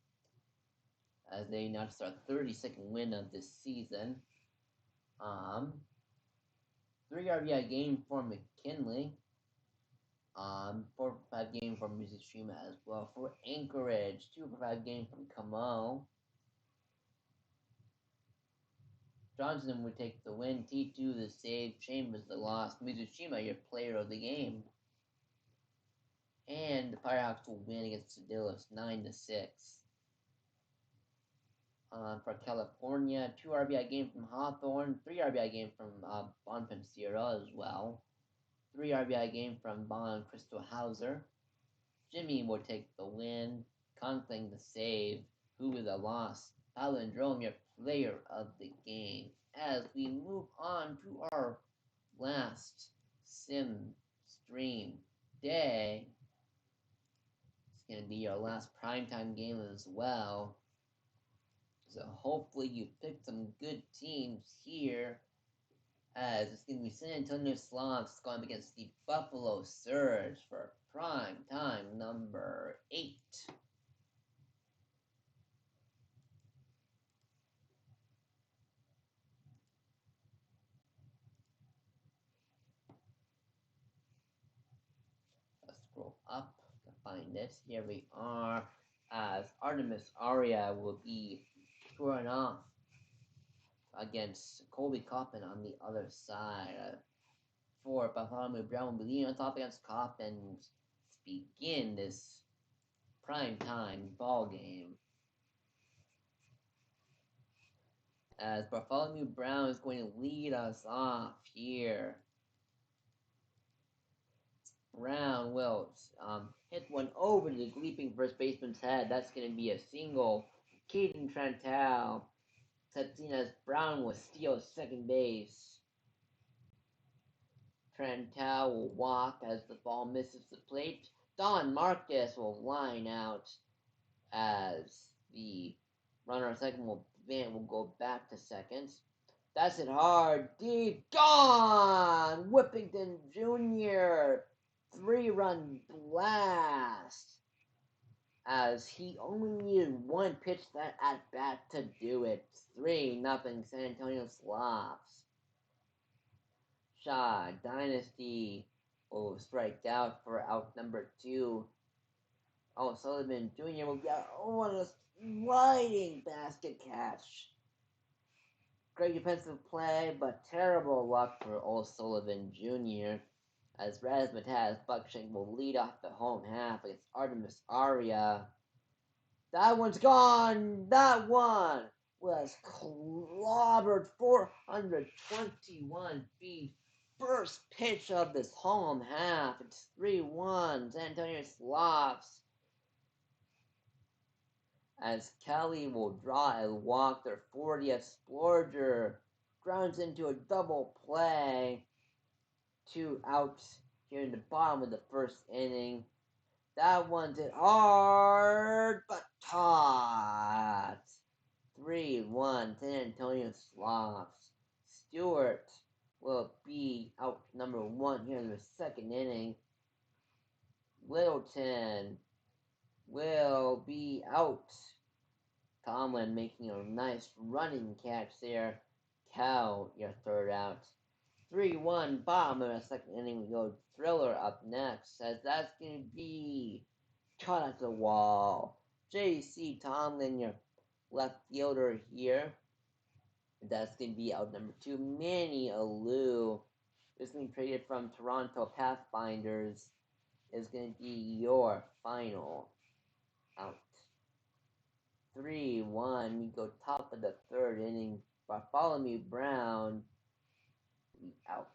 as they now start 32nd win of this season. 3 RBI game for McKinley. 4-5 game from Mizushima as well. For Anchorage, 2-5 game from Kamo. Johnson would take the win. T2 the save. Chambers the loss. Mizushima your player of the game. And the Firehawks will win against Sedillos 9-6. For California, 2 RBI game from Hawthorne, 3 RBI game from Bonpensiero as well. 3 RBI game from Bon Crystal Hauser. Jimmy will take the win. Conkling the save. Hoover the loss. Palindrome your player of the game. As we move on to our last sim stream day. It's going to be our last primetime game as well. So hopefully you picked some good teams here. As it's going to be San Antonio Slavs going up against the Buffalo Surge for prime time number 8. Let's scroll up to find it. Here we are. As Artemis Aria will be scoring off against Colby Coppin on the other side. For Bartholomew Brown will be leading on top against Coppin to begin this primetime ball game. As Bartholomew Brown is going to lead us off here. Brown will hit one over the leaping first baseman's head. That's going to be a single. Caden Trantal sets in as Brown will steal second base. Trantal will walk as the ball misses the plate. Don Marcus will line out as the runner on second will go back to second. That's it hard. Deep. Gone! Whippington Jr. 3-run blast. As he only needed one pitch that at bat to do it. 3-0 San Antonio Slavs. Shaw Dynasty will strike out for out number 2. O'Sullivan Jr. will get a sliding basket catch. Great defensive play, but terrible luck for O'Sullivan Jr. As Razmataz Buckshank will lead off the home half against Artemis Aria. That one's gone! That one was clobbered 421 feet. First pitch of this home half. It's 3-1 San Antonio Slavs. As Kelly will draw a walk, their 40th Splurger grounds into a double play. 2 outs here in the bottom of the first inning. That one's hit hard, but caught. 3-1 1, San Antonio Sloths. Stewart will be out number 1 here in the second inning. Littleton will be out. Tomlin making a nice running catch there. Cal, your third out. 3-1 bottom of the second inning. We go Thriller up next, as that's going to be cut at the wall. J.C. Tomlin, your left fielder here. That's going to be out number 2. Manny Alou is going to be traded from Toronto Pathfinders. Is going to be your final out. 3-1. We go top of the third inning. Bartholomew Brown be out.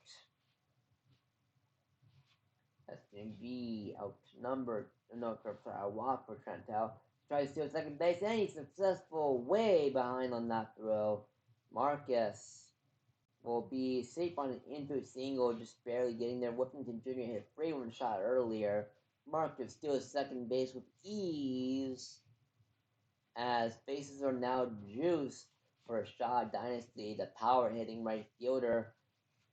That's going to be out a walk for Trentell. Tries to steal second base, and he's successful, way behind on that throw. Marcus will be safe on an infield single, just barely getting there. Whippington Jr. hit a 3-1 shot earlier. Marcus steals second base with ease, as bases are now juiced for a Shaw Dynasty, the power hitting right fielder.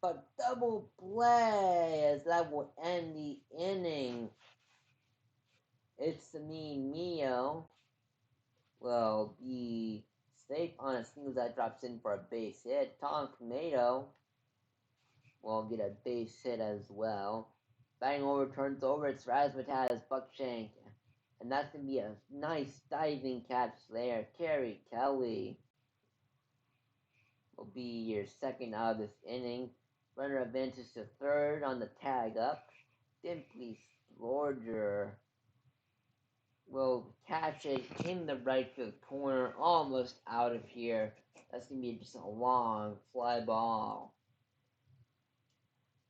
But double play, as that will end the inning. Itztimg will be safe on a single that drops in for a base hit. Tom Tomato will get a base hit as well. Batting over, turns over, it's Razmataz Buckshank. And that's going to be a nice diving catch there. Kerry Kelly will be your second out of this inning. Runner advances to third on the tag up. Simply Slorger will catch it in the right field corner, almost out of here. That's going to be just a long fly ball.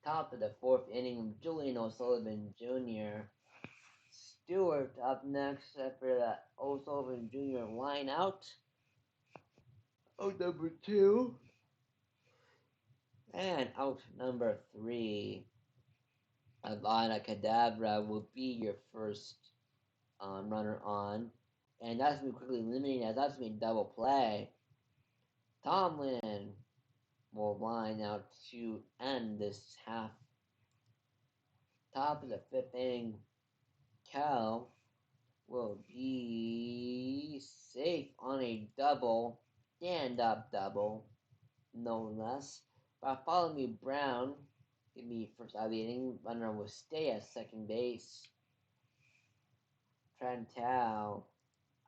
Top of the fourth inning, Julian O'Sullivan Jr. Stewart up next after that O'Sullivan Jr. line out. Out number 2. And out number 3. Avada Kedavra will be your first runner on. And that's going to be quickly eliminated, as that's going to be double play. Tomlin will line out to end this half. Top of the fifth inning, Cal will be safe on a double, stand-up double, no less. Bartholomew Brown give me first out of the inning. Runner will stay at second base. Trentell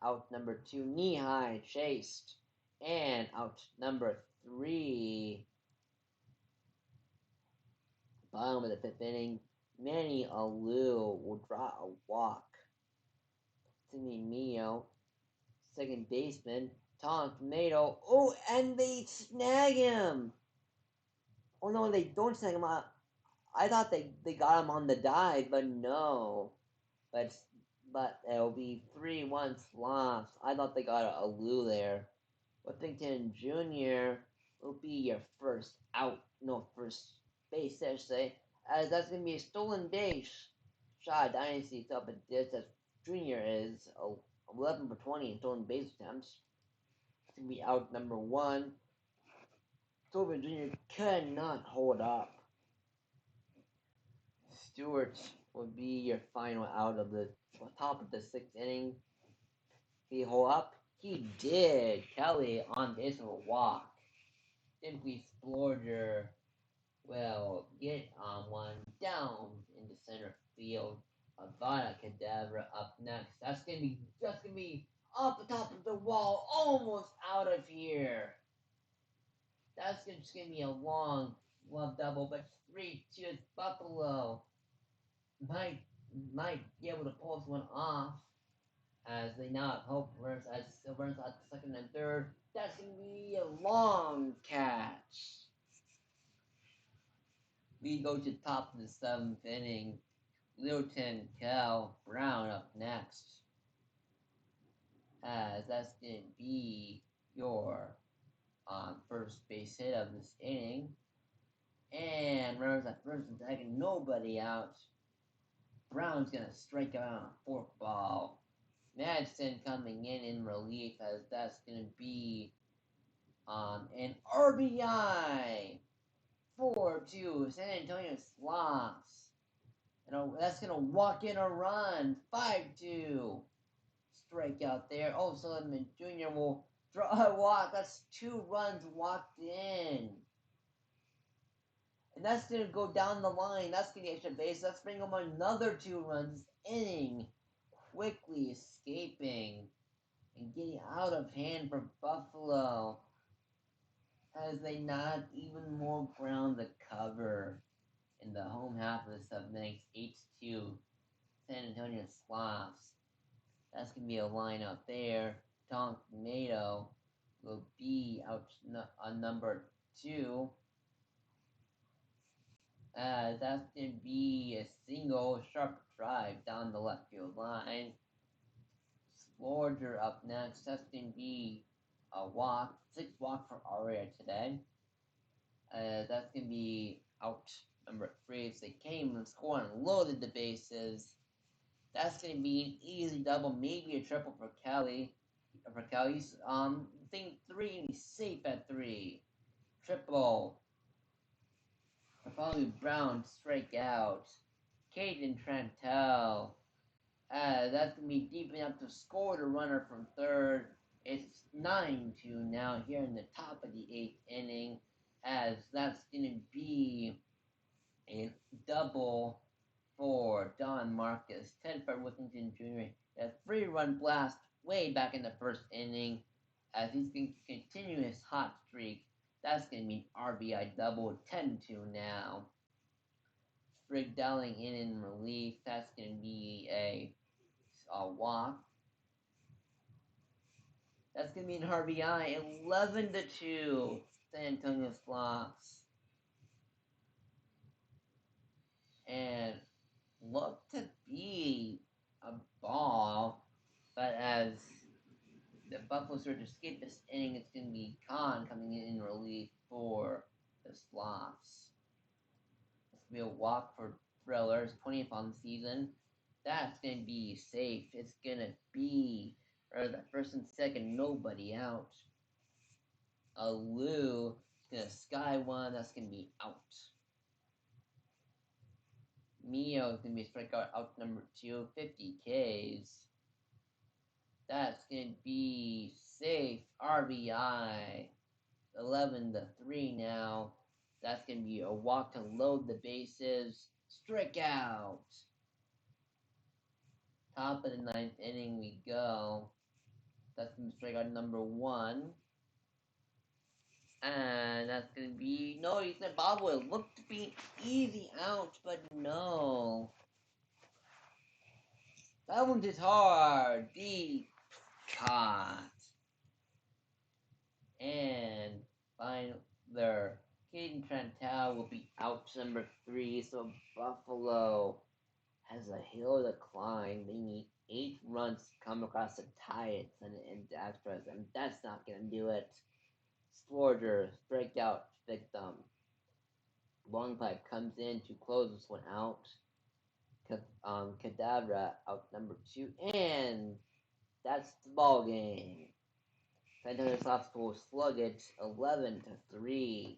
out number 2. Knee-high chased. And out number 3. Bottom of the fifth inning, Manny Alou will draw a walk. Timmy Mio, second baseman. Tom Tomato. Oh, and they snag him. Oh no, they don't snag him. I thought they got him on the dive, but no. But it'll be 3-1 Sloths. I thought they got a Alou there. Whippington Jr. will be your first base, I should say, as that's going to be a stolen base. Shaw Dynasty up at this, as Jr. is 11 for 20 in stolen base attempts. It's going to be out number 1. Silver Jr. cannot hold up. Stewart will be your final out of the top of the 6th inning. Did he hold up? He did. Kelly on base with a walk. Simply Splorger will get on one down into center field. Avada Kedavra up next. That's gonna be off the top of the wall, almost out of here. That's just gonna be a long glove double, but 3-2 Buffalo might be able to pull this one off, as they now have hope. Runners at second and third. That's gonna be a long catch. We go to top of the 7th inning. Littleton, Cal, Brown up next, as that's gonna be your first base hit of this inning. And runners at first and second, nobody out. Brown's gonna strike out on a 4th ball. Madsen coming in relief, as that's gonna be an RBI. 4-2 San Antonio Sloths. That's gonna walk in a run. 5-2. Strikeout there. Oh, Sullivan Jr. will draw a walk. That's 2 runs walked in. And that's going to go down the line. That's going to get extra base. Let's bring home another 2 runs inning. Quickly escaping and getting out of hand for Buffalo as they not even more ground to cover in the home half of the 7th inning. 8-2 San Antonio Sloths. That's going to be a lineup there. Tom Tomato will be out on number 2. That's going to be a single sharp drive down the left field line. Slaughter up next. That's going to be a walk. 6 walk for Aria today. That's going to be out number 3. So they came and scored and loaded the bases. That's going to be an easy double, maybe a triple for Kelly. For Kelly's, thing 3, he's safe at 3. Triple. Finally, Brown strike out. Caden Trantel. That's going to be deep enough to score the runner from third. It's 9-2 now here in the top of the 8th inning. As that's going to be a double for Don Marcus. Ted for Whittington Jr. A 3-run blast way back in the first inning. As he's going to continue his hot streak. That's going to be an RBI double, 10-2 now. Sprigg dialing in relief. That's going to be a walk. That's going to be an RBI, 11-2 San Antonio Sloths. And looked to be a ball, but as the Buffalo start to escape this inning, it's going to be Khan coming in relief for the Sloths. It's going to be a walk for Thrillers, 20th on the season. That's going to be safe. It's going to be the first and second, nobody out. Lou is going to sky one. That's going to be out. Mio is going to be strikeout out number 2, 50 Ks. That's going to be safe. RBI. 11-3 now. That's going to be a walk to load the bases. Strikeout. Top of the 9th inning we go. That's going to be strikeout number 1. And that's going to be... No, he said Bob will look to be easy out, but no. That one is hard. Deep caught. And final there. Caden Trantal will be out number 3. So Buffalo has a hill to climb. They need 8 runs to come across to tie it and extras, and that's not gonna do it. Slaughter, strikeout victim. Long pipe comes in to close this one out. Cadabra out number 2, and that's the ball game. San Antonio Soft will slug it 11-3.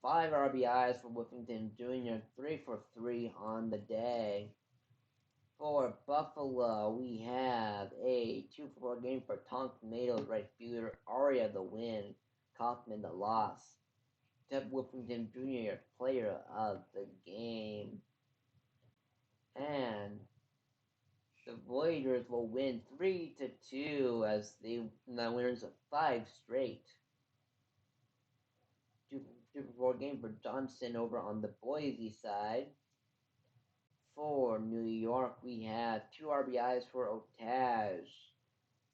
5 RBIs for Whittington Jr., 3 for 3 on the day. For Buffalo, we have a 2-4 game for Tom Tomato, right fielder, Aria the win, Kaufman the loss. Ted Whittington Jr., player of the game. And the Voyagers will win 3-2 as they now winners of 5 straight. 2-4 game for Johnson over on the Boise side. For New York, we have 2 RBIs for Otage.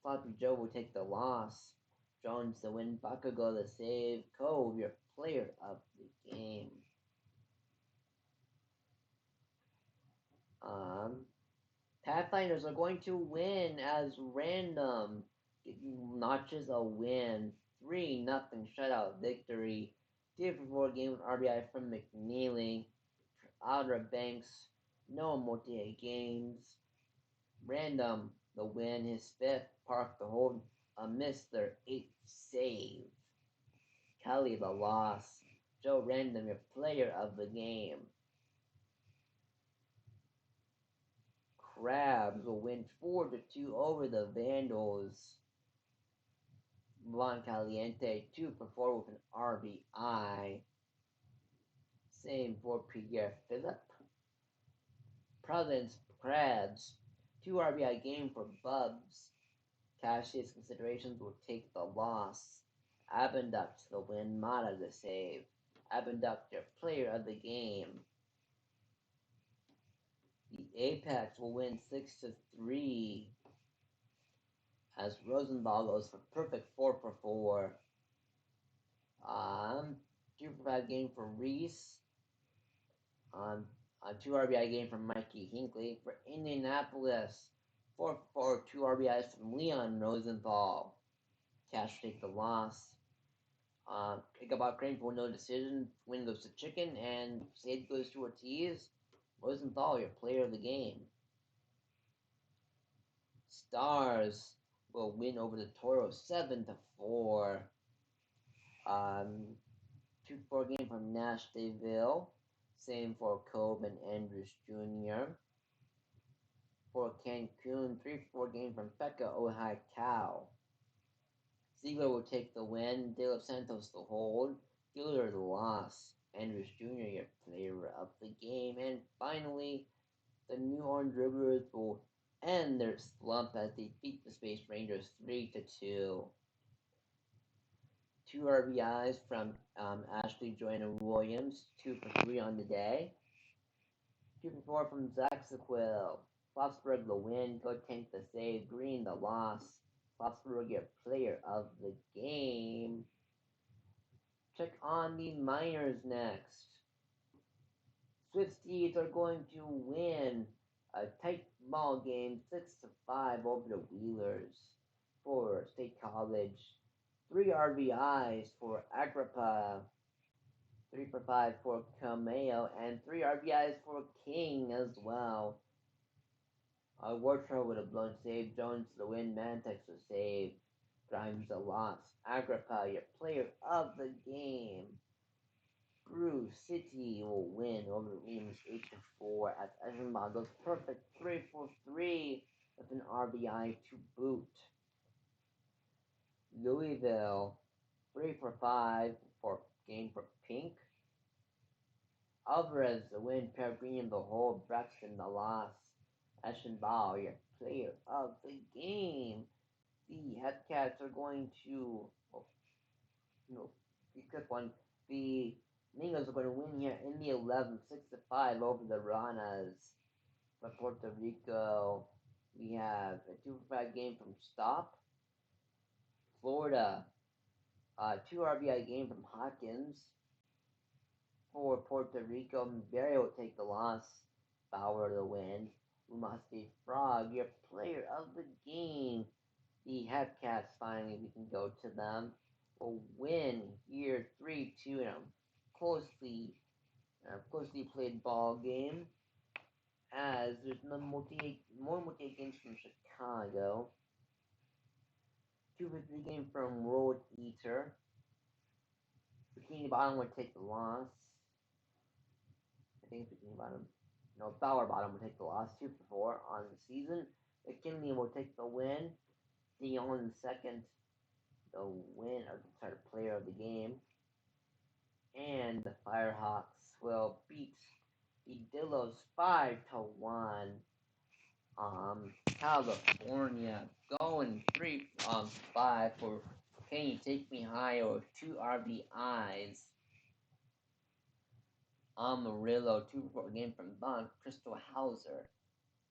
Sloppy Joe will take the loss. Jones the win, Bakugo the save. Cove, your player of the game. Pathfinders are going to win as random. Notches a win. 3-0 shutout victory. 2-4 game with RBI from McNeely. Outer Banks. No multi games. Random the win, his fifth. Park the hold, missed their eighth save. Kelly the loss. Joe Random, your player of the game. Crabs will win 4-2 over the Vandals. Milan Caliente 2 for 4 with an RBI. Same for Pierre Philip. Providence Crabs 2 RBI game for Bubs. Cashier's considerations will take the loss. Abenduct the win, Mata the save. Abenduct, your player of the game. The Apex will win 6-3 as Rosenthal goes for perfect 4 for 4. 2 for 5 game for Reese. A 2 RBI game from Mikey Hinkley. For Indianapolis, 4 for 2 RBIs from Leon Rosenthal. Cash take the loss. Ichabod Crane for no decision. Win goes to Chicken, and Sage goes to Ortiz. Rosenthal, your player of the game. Stars will win over the Toro 7-4. 2-4 game from Nash Deville. Same for Cobb and Andrews Jr. For Cancun, 3-4 game from Pekka Ojai Cow. Ziegler will take the win. De Los Santos the hold. Gilder the loss. Andrews Jr., your player of the game. And finally, the New Orange Riverers will end their slump as they beat the Space Rangers 3-2. 2 RBIs from Ashley Joyner Williams, 2 for 3 on the day. 2 for 4 from Zach Sequel. Foxburg the win, Go Tank the save, Green the loss. Foxburg, your player of the game. Check on the minors next. Swifties are going to win a tight ball game 6-5 over the Wheelers for State College. 3 RBIs for Agrippa, 3 for 5 for Cameo, and 3 RBIs for King as well. Wartrow with a blown save, Jones the win, Mantex the save, Grimes the loss. Agrippa, your player of the game. Brew City will win over Williams 8-4 as Eschenbach goes perfect 3 for 3 with an RBI to boot. Louisville 3 for 5 for game for Pink. Alvarez the win, Peregrine the hold, Braxton the loss. Eschenbach, your player of the game. The Headcats are going to, the quick one. The Mingos are going to win here in the 11th, 6-5 over the Ranas. For Puerto Rico, we have a 2 for 5 game from Stop. Florida, 2 RBI game from Hawkins. For Puerto Rico, Barry will take the loss. Bauer the win. Umaste Frog, your player of the game. The Headcats, finally, we can go to them, will win here 3-2 in a closely played ball game. As there's more multi games from Chicago. 2 for 3 game from Road Eater. Bikini Bottom would take the loss. I think Bikini Bottom. No, Bower Bottom will take the loss. 2 for 4 on the season. McKinley will take the win. Dion second, the win of the third player of the game. And the Firehawks will beat the Dillos 5-1. California going 3-5 for Can You Take Me Higher with 2 RBIs. Amarillo 2 for game from Bond, Crystal Hauser.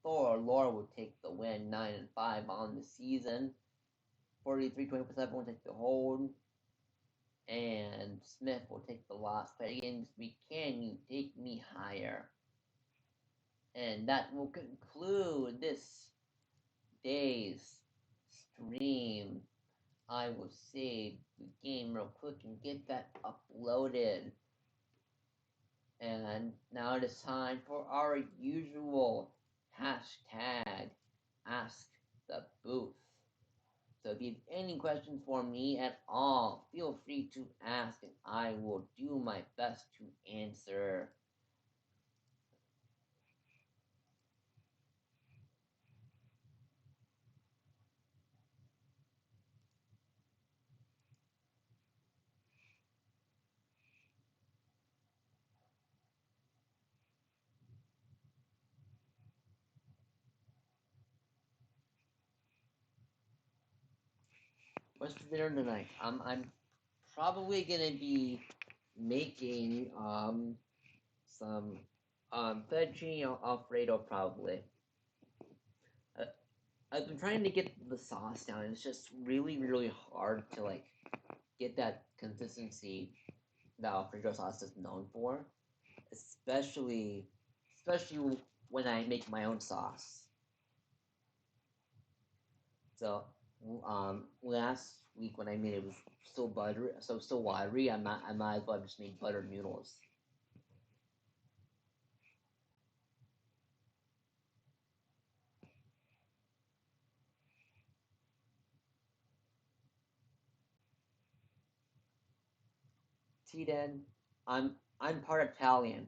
Thor Laura will take the win, 9-5 on the season. 43-27 will take the hold. And Smith will take the loss. Play against me, Can You Take Me Higher? And that will conclude this day's stream. I will save the game real quick and get that uploaded. And now it is time for our usual hashtag Ask the booth. So if you have any questions for me at all, feel free to ask and I will do my best to answer. What's for dinner tonight? I'm probably gonna be making some fettuccine alfredo probably. Uh, I've been trying to get the sauce down. It's just really hard to like get that consistency that alfredo sauce is known for, especially especially when I make my own sauce. So last week when I made it, was so buttery, so watery. I might as well just make buttered noodles. Tiden, I'm part Italian.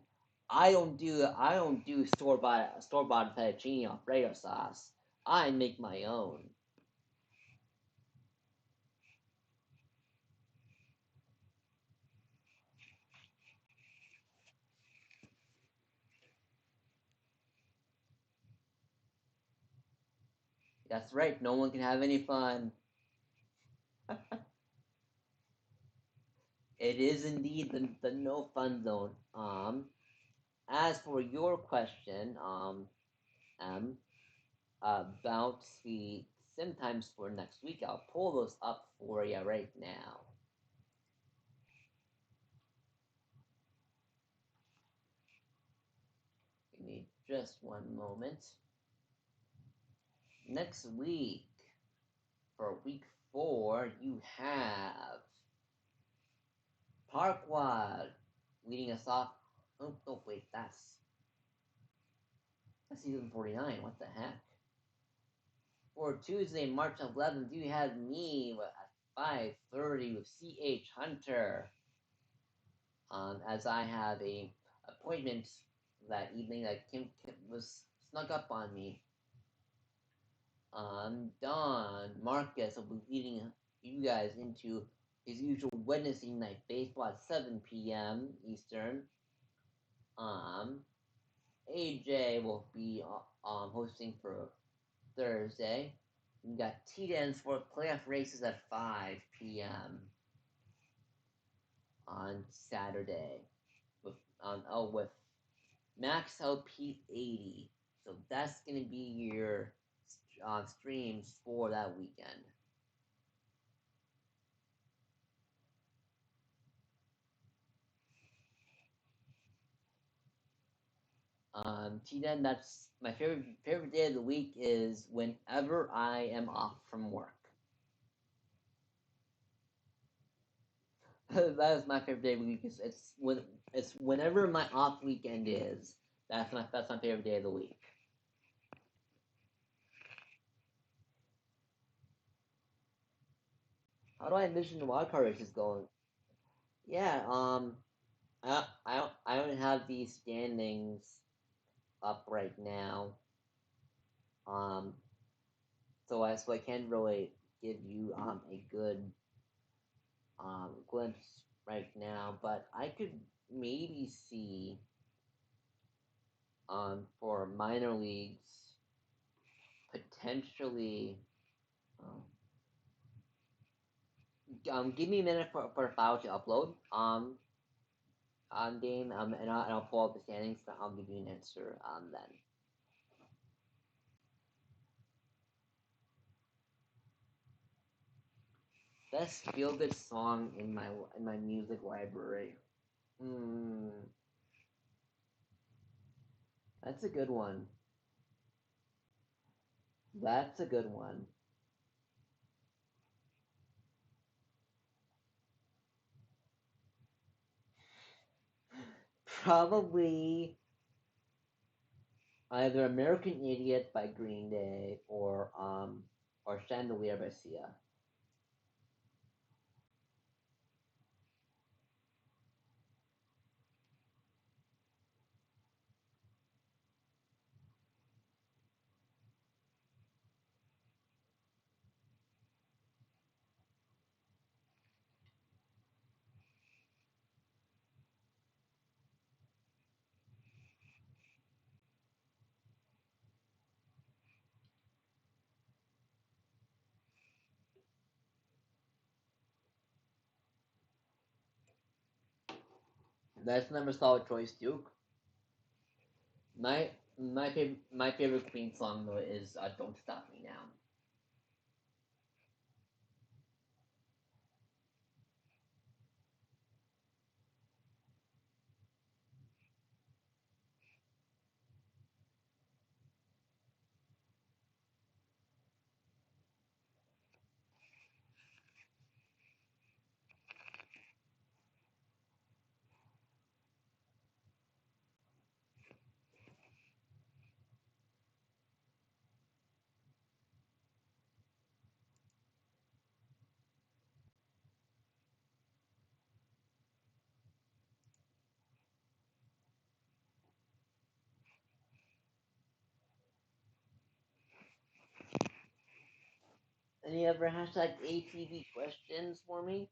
I don't do store bought fettuccine alfredo sauce. I make my own. That's right. No one can have any fun. It is indeed the no fun zone. As for your question, about the sim times for next week, I'll pull those up for you right now. Give me just one moment. Next week, for week 4, you have Parkwad leading us off. Oh, wait, that's season 49. What the heck? For Tuesday, March 11th, you have me at 5:30 with CH Hunter. As I have a appointment that evening that Kim was snuck up on me. Don Marcus will be leading you guys into his usual Wednesday night baseball at 7 p.m. Eastern. Um, AJ will be hosting for Thursday. We got T-Dens for playoff races at 5 p.m. on Saturday with Max LP 80. So that's gonna be your streams for that weekend. Tina, that's my favorite day of the week is whenever I am off from work. That is my favorite day of the week. It's whenever my off weekend is. That's my favorite day of the week. How do I envision the wild card races going? Yeah. I don't have these standings up right now. Um. So I can't really give you a good glimpse right now, but I could maybe see for minor leagues potentially. Give me a minute for a file to upload. On game. And I'll pull up the standings. But I'll give you an answer then. Best feel good song in my music library. Hmm, that's a good one. That's a good one. Probably either American Idiot by Green Day or or Chandelier by Sia. That's another solid choice, Duke. My favorite Queen song though is "Don't Stop Me Now." Any other hashtag ATV questions for me?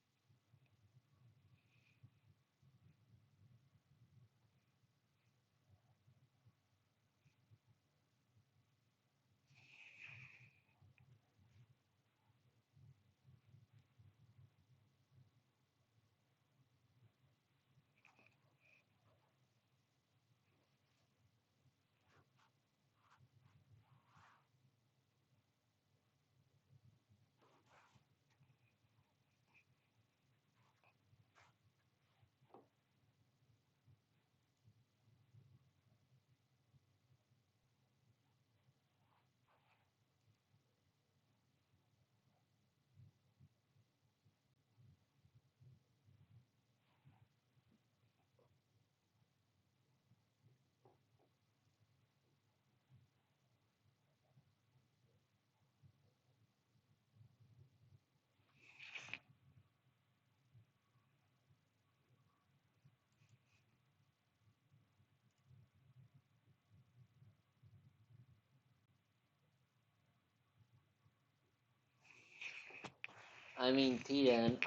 I mean, Tian,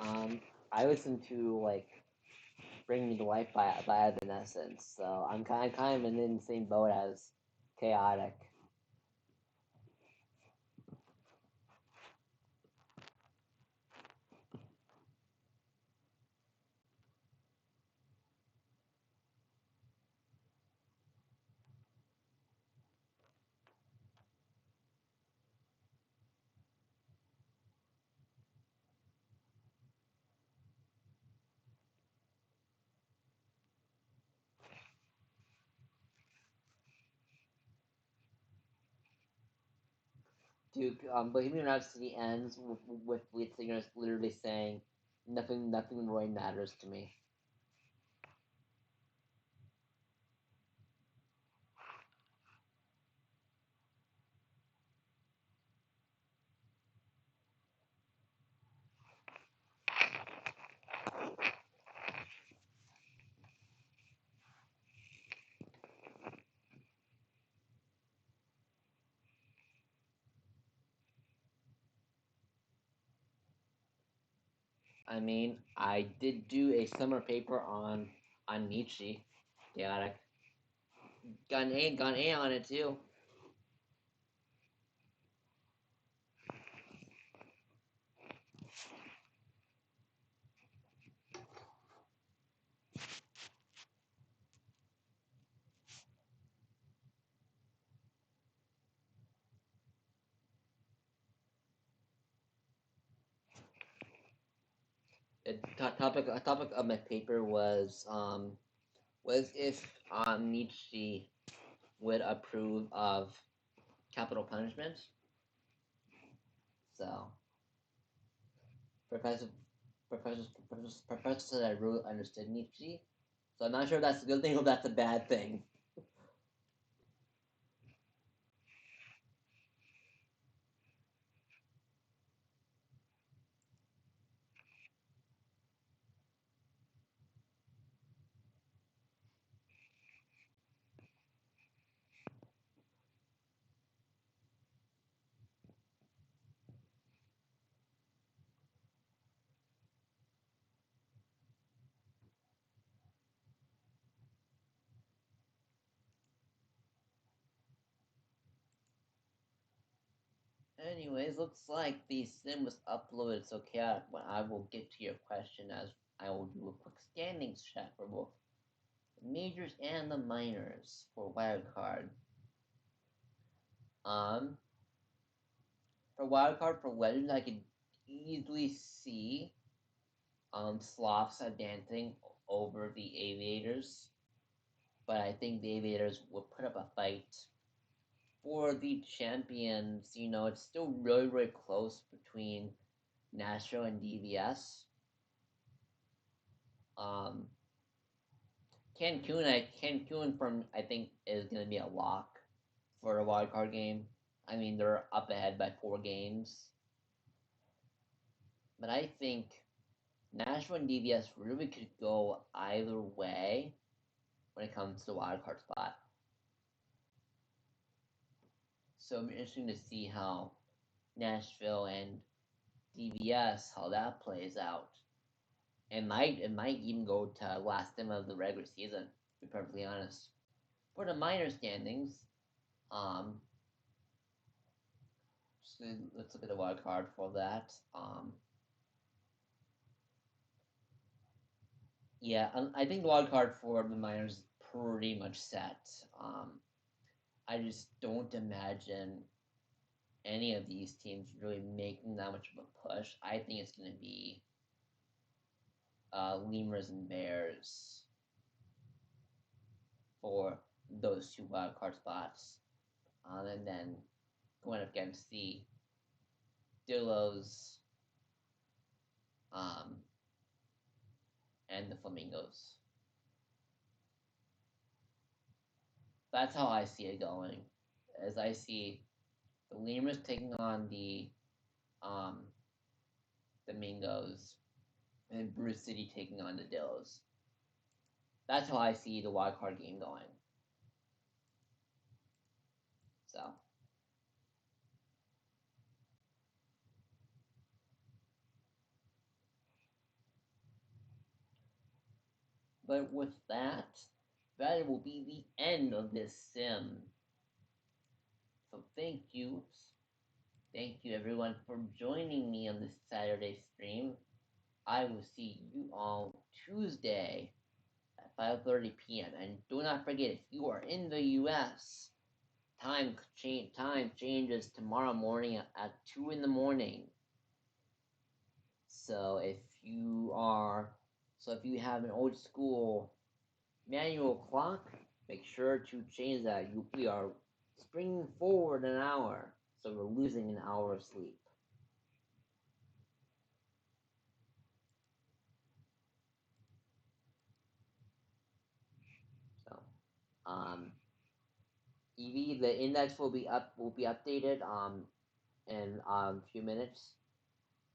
I listen to like "Bring Me to Life" by Evanescence, so I'm kind of in the same boat as Chaotic. Duke, Bohemian Rhapsody ends with lead singers literally saying, "Nothing really matters to me." I mean, I did do a summer paper on Nietzsche. Chaotic. Got an A on it too. A topic of my paper was if Nietzsche would approve of capital punishment. So professor professor said I really understood Nietzsche. So I'm not sure if that's a good thing or if that's a bad thing. Anyways, looks like the sim was uploaded, so Chaotic, when I will get to your question as I will do a quick standings check for both the majors and the minors for wildcard. For wildcard for legends, I could easily see Sloths advancing over the Aviators, but I think the Aviators will put up a fight. For the champions, it's still really, really close between Nashville and DVS. Um, Cancun from I think is going to be a lock for a wild card game. I mean, they're up ahead by 4 games, but I think Nashville and DVS really could go either way when it comes to wild card spot. So it'll be interesting to see how Nashville and DVS how that plays out. It might even go to last sim of the regular season. To be perfectly honest. For the minor standings, um, so let's look at the wild card for that. Yeah, I think the wild card for the minors is pretty much set. I just don't imagine any of these teams really making that much of a push. I think it's going to be Lemurs and Bears for those 2 wild card spots. And then going up against the Dillos um, and the Flamingos. That's how I see it going. As I see the Lemurs taking on the Flamingos and Bruce City taking on the Dillos. That's how I see the wild card game going. So. But with that, that will be the end of this sim. So thank you. Thank you everyone for joining me on this Saturday stream. I will see you all Tuesday at 5:30 p.m. And do not forget, if you are in the US, time changes tomorrow morning at 2 in the morning. So if you have an old school manual clock, make sure to change that. We are springing forward an hour, so we're losing an hour of sleep. So, EV, the index will be updated in a few minutes.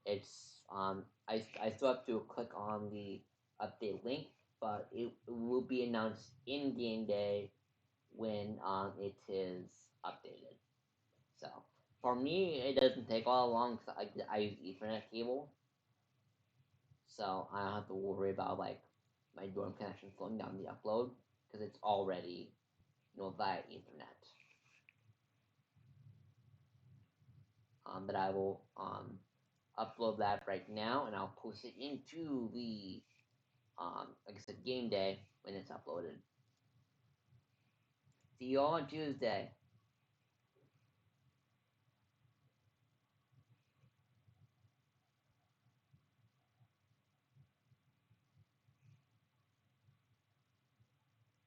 It's I still have to click on the update link, but it will be announced in game day when it is updated. So for me, it doesn't take all long because I use Ethernet cable, so I don't have to worry about like my dorm connection slowing down the upload because it's already via Ethernet. But I will upload that right now and I'll post it into the like I said, game day when it's uploaded. See you all on Tuesday.